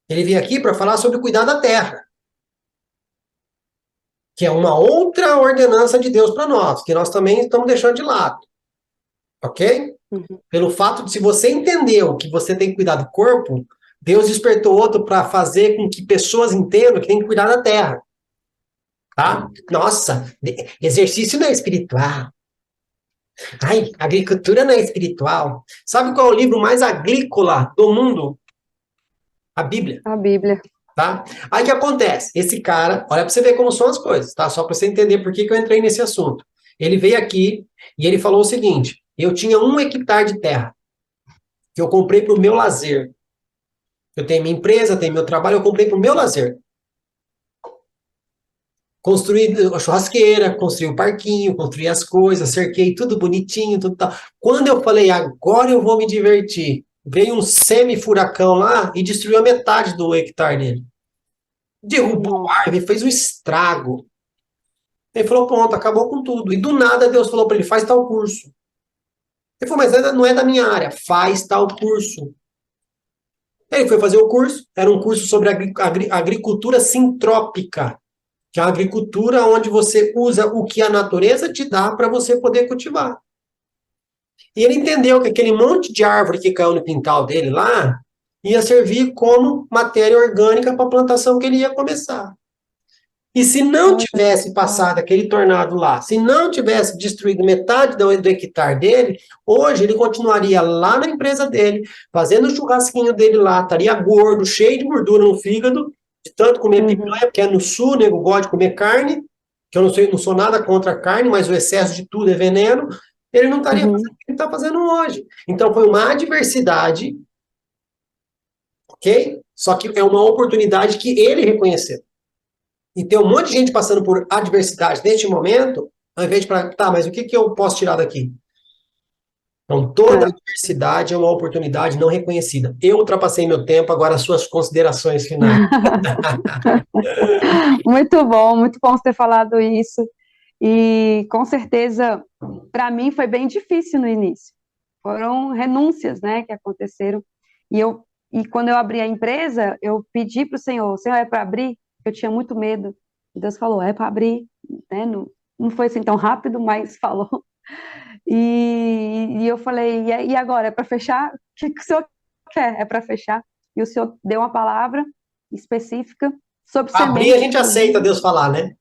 Ele veio aqui para falar sobre cuidar da terra, que é uma outra ordenança de Deus para nós, que nós também estamos deixando de lado, ok? Uhum. Pelo fato de, se você entendeu que você tem que cuidar do corpo, Deus despertou outro para fazer com que pessoas entendam que tem que cuidar da terra, tá? Nossa, exercício não é espiritual. Ai, agricultura não é espiritual. Sabe qual é o livro mais agrícola do mundo? A Bíblia, A Bíblia. tá? Aí o que acontece? Esse cara, olha para você ver como são as coisas, tá? Só para você entender por que que eu entrei nesse assunto. Ele veio aqui e ele falou o seguinte: eu tinha 1 hectare de terra que eu comprei para o meu lazer. Eu tenho minha empresa, tenho meu trabalho, eu comprei para o meu lazer. Construí a churrasqueira, construí o parquinho, construí as coisas, cerquei tudo bonitinho, tudo tal. Quando eu falei, agora eu vou me divertir, veio um semi-furacão lá e destruiu a metade do hectare dele. Derrubou a Nossa. árvore, fez um estrago. Ele falou, pronto, acabou com tudo. E do nada Deus falou para ele, faz tal curso. Ele falou, mas não é da minha área, faz tal curso. Ele foi fazer o curso, era um curso sobre agricultura sintrópica, que é a agricultura onde você usa o que a natureza te dá para você poder cultivar. E ele entendeu que aquele monte de árvore que caiu no quintal dele lá ia servir como matéria orgânica para a plantação que ele ia começar. E se não Olha tivesse só. passado aquele tornado lá, se não tivesse destruído metade do hectare dele, hoje ele continuaria lá na empresa dele, fazendo o churrasquinho dele lá, estaria gordo, cheio de gordura no fígado, de tanto comer Uhum, picanha, porque é no sul, nego gosta de comer carne, que eu não sou nada contra a carne, mas o excesso de tudo é veneno, ele não estaria fazendo uhum. o que ele está fazendo hoje. Então foi uma adversidade, ok? Só que é uma oportunidade que ele reconheceu. E tem um monte de gente passando por adversidade neste momento, ao invés de falar, tá, mas o que que eu posso tirar daqui? Então, toda É. adversidade é uma oportunidade não reconhecida. Eu ultrapassei meu tempo, agora as suas considerações finais. Muito bom você ter falado isso. E com certeza, para mim foi bem difícil no início. Foram renúncias, né, que aconteceram. E quando eu abri a empresa, eu pedi para o Senhor, é para abrir? Eu tinha muito medo. E Deus falou, é para abrir, né? Não, não foi assim tão rápido, mas falou. E eu falei, e agora? É para fechar? O que que o senhor quer? É para fechar? E o senhor deu uma palavra específica sobre Abrir, a semente, gente aceita inclusive. Deus falar, né?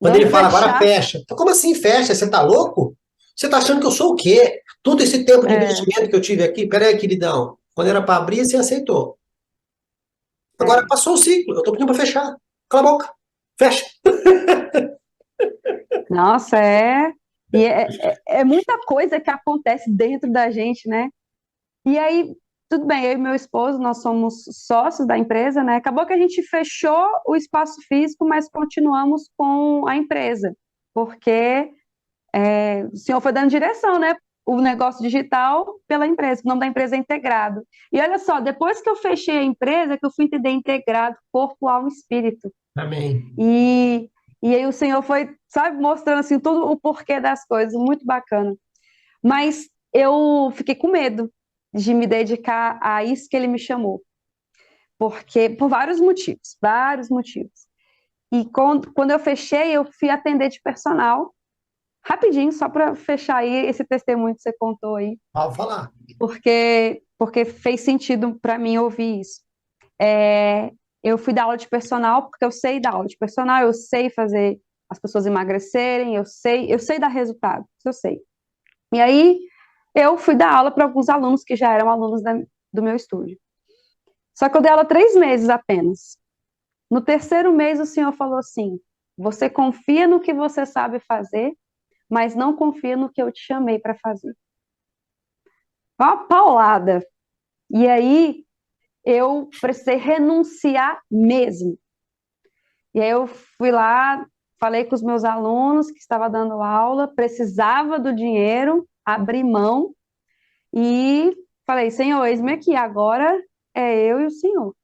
Quando ele Vamos fala, agora fechar. fecha. Então, como assim fecha? Você tá louco? Você tá achando que eu sou o quê? Todo esse tempo de É, investimento que eu tive aqui, peraí, queridão. Quando era para abrir, você aceitou. Agora é. passou o ciclo, eu tô pedindo para fechar. Cala a boca. Fecha. Nossa, é muita coisa que acontece dentro da gente, né? E aí, tudo bem, eu e meu esposo, nós somos sócios da empresa, né? Acabou que a gente fechou o espaço físico, mas continuamos com a empresa, porque o senhor foi dando direção, né? O negócio digital pela empresa, o nome da empresa é Integrado. E olha só, depois que eu fechei a empresa, que eu fui entender integrado, corpo, alma e espírito. Amém. E, e aí o Senhor foi, sabe, mostrando assim tudo o porquê das coisas, muito bacana. Mas eu fiquei com medo de me dedicar a isso que ele me chamou, porque por vários motivos, vários motivos. E quando eu fechei, eu fui atender de personal, rapidinho, só para fechar aí esse testemunho que você contou aí, Pode falar. porque fez sentido para mim ouvir isso. É, eu fui dar aula de personal, porque eu sei dar aula de personal, eu sei fazer as pessoas emagrecerem, eu sei dar resultado, isso eu sei. E aí, eu fui dar aula para alguns alunos que já eram alunos do meu estúdio. Só que eu dei aula 3 meses apenas. No terceiro mês, o senhor falou assim: você confia no que você sabe fazer, mas não confia no que eu te chamei para fazer. Uma paulada. E aí, eu precisei renunciar mesmo. E aí, eu fui lá, falei com os meus alunos que estava dando aula, precisava do dinheiro, abri mão e falei: Senhor, eis-me aqui, agora é eu e o Senhor.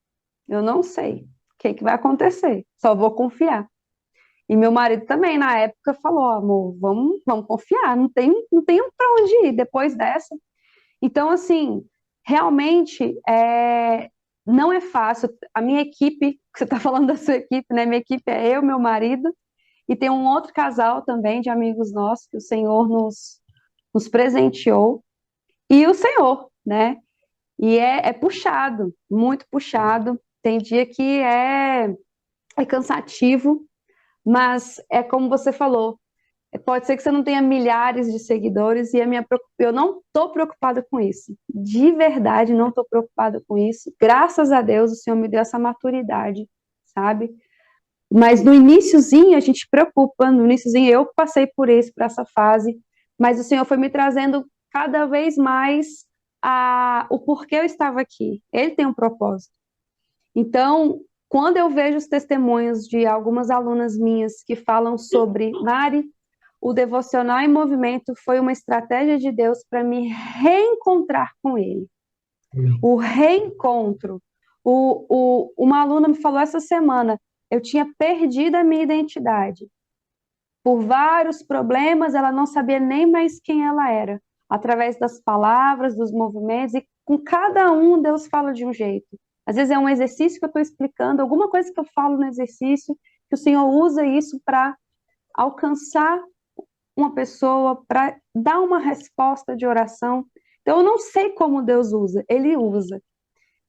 Eu não sei o que vai acontecer, só vou confiar. E meu marido também, na época, falou: amor, vamos confiar, não tem para onde ir depois dessa. Então, assim, realmente não é fácil. A minha equipe, você está falando da sua equipe, né? Minha equipe é eu, meu marido, e tem um outro casal também de amigos nossos que o Senhor nos presenteou, e o Senhor, né? E é puxado, muito puxado. Tem dia que é cansativo, mas é como você falou, pode ser que você não tenha milhares de seguidores e eu não estou preocupada com isso. De verdade, não estou preocupada com isso. Graças a Deus, o Senhor me deu essa maturidade, sabe? Mas no iniciozinho a gente preocupa, no iniciozinho eu passei por isso, por essa fase, mas o Senhor foi me trazendo cada vez mais o porquê eu estava aqui. Ele tem um propósito. Então, quando eu vejo os testemunhos de algumas alunas minhas que falam sobre: Mari, o devocional em movimento foi uma estratégia de Deus para me reencontrar com Ele. Amém. O reencontro. Uma aluna me falou essa semana: eu tinha perdido a minha identidade. Por vários problemas, ela não sabia nem mais quem ela era. Através das palavras, dos movimentos, e com cada um Deus fala de um jeito. Às vezes é um exercício que eu estou explicando, alguma coisa que eu falo no exercício, que o Senhor usa isso para alcançar uma pessoa, para dar uma resposta de oração. Então, eu não sei como Deus usa, Ele usa.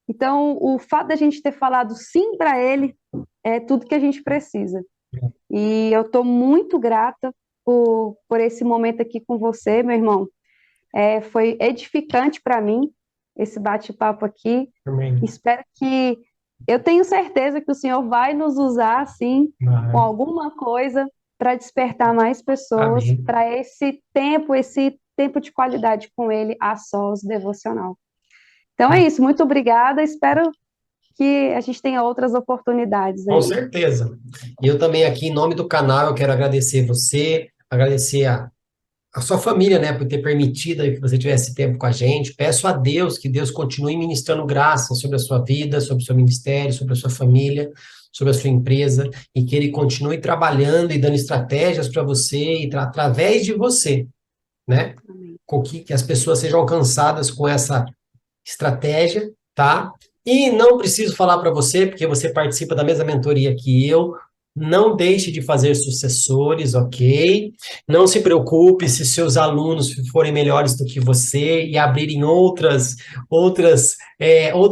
Então, o fato da gente ter falado sim para Ele é tudo que a gente precisa. E eu estou muito grata por esse momento aqui com você, meu irmão. Foi edificante para mim esse bate-papo aqui. Amém. Espero que... Eu tenho certeza que o Senhor vai nos usar, assim, com alguma coisa para despertar mais pessoas Amém. para esse tempo de qualidade com Ele, a sós, devocional. Então é isso, muito obrigada. Espero que a gente tenha outras oportunidades Com aí. certeza. E eu também aqui, em nome do canal, eu quero agradecer você, agradecer a sua família, né, por ter permitido aí que você tivesse tempo com a gente. Peço a Deus que Deus continue ministrando graça sobre a sua vida, sobre o seu ministério, sobre a sua família, sobre a sua empresa, e que Ele continue trabalhando e dando estratégias para você e através de você, né, Amém. com que as pessoas sejam alcançadas com essa estratégia, tá? E não preciso falar para você, porque você participa da mesma mentoria que eu. Não deixe de fazer sucessores, ok? Não se preocupe se seus alunos forem melhores do que você e abrirem outros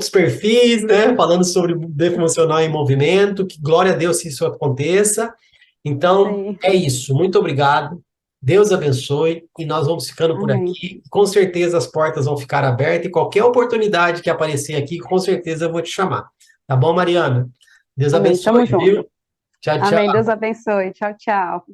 perfis, né? Falando sobre defuncional em movimento. Que glória a Deus se isso aconteça. Então, Sim. é isso. Muito obrigado. Deus abençoe e nós vamos ficando por Amém. aqui. Com certeza as portas vão ficar abertas e qualquer oportunidade que aparecer aqui, com certeza eu vou te chamar. Tá bom, Mariana? Deus Amém. Tamo abençoe, junto. viu? Tchau, Amém. tchau. Deus abençoe. Tchau, tchau.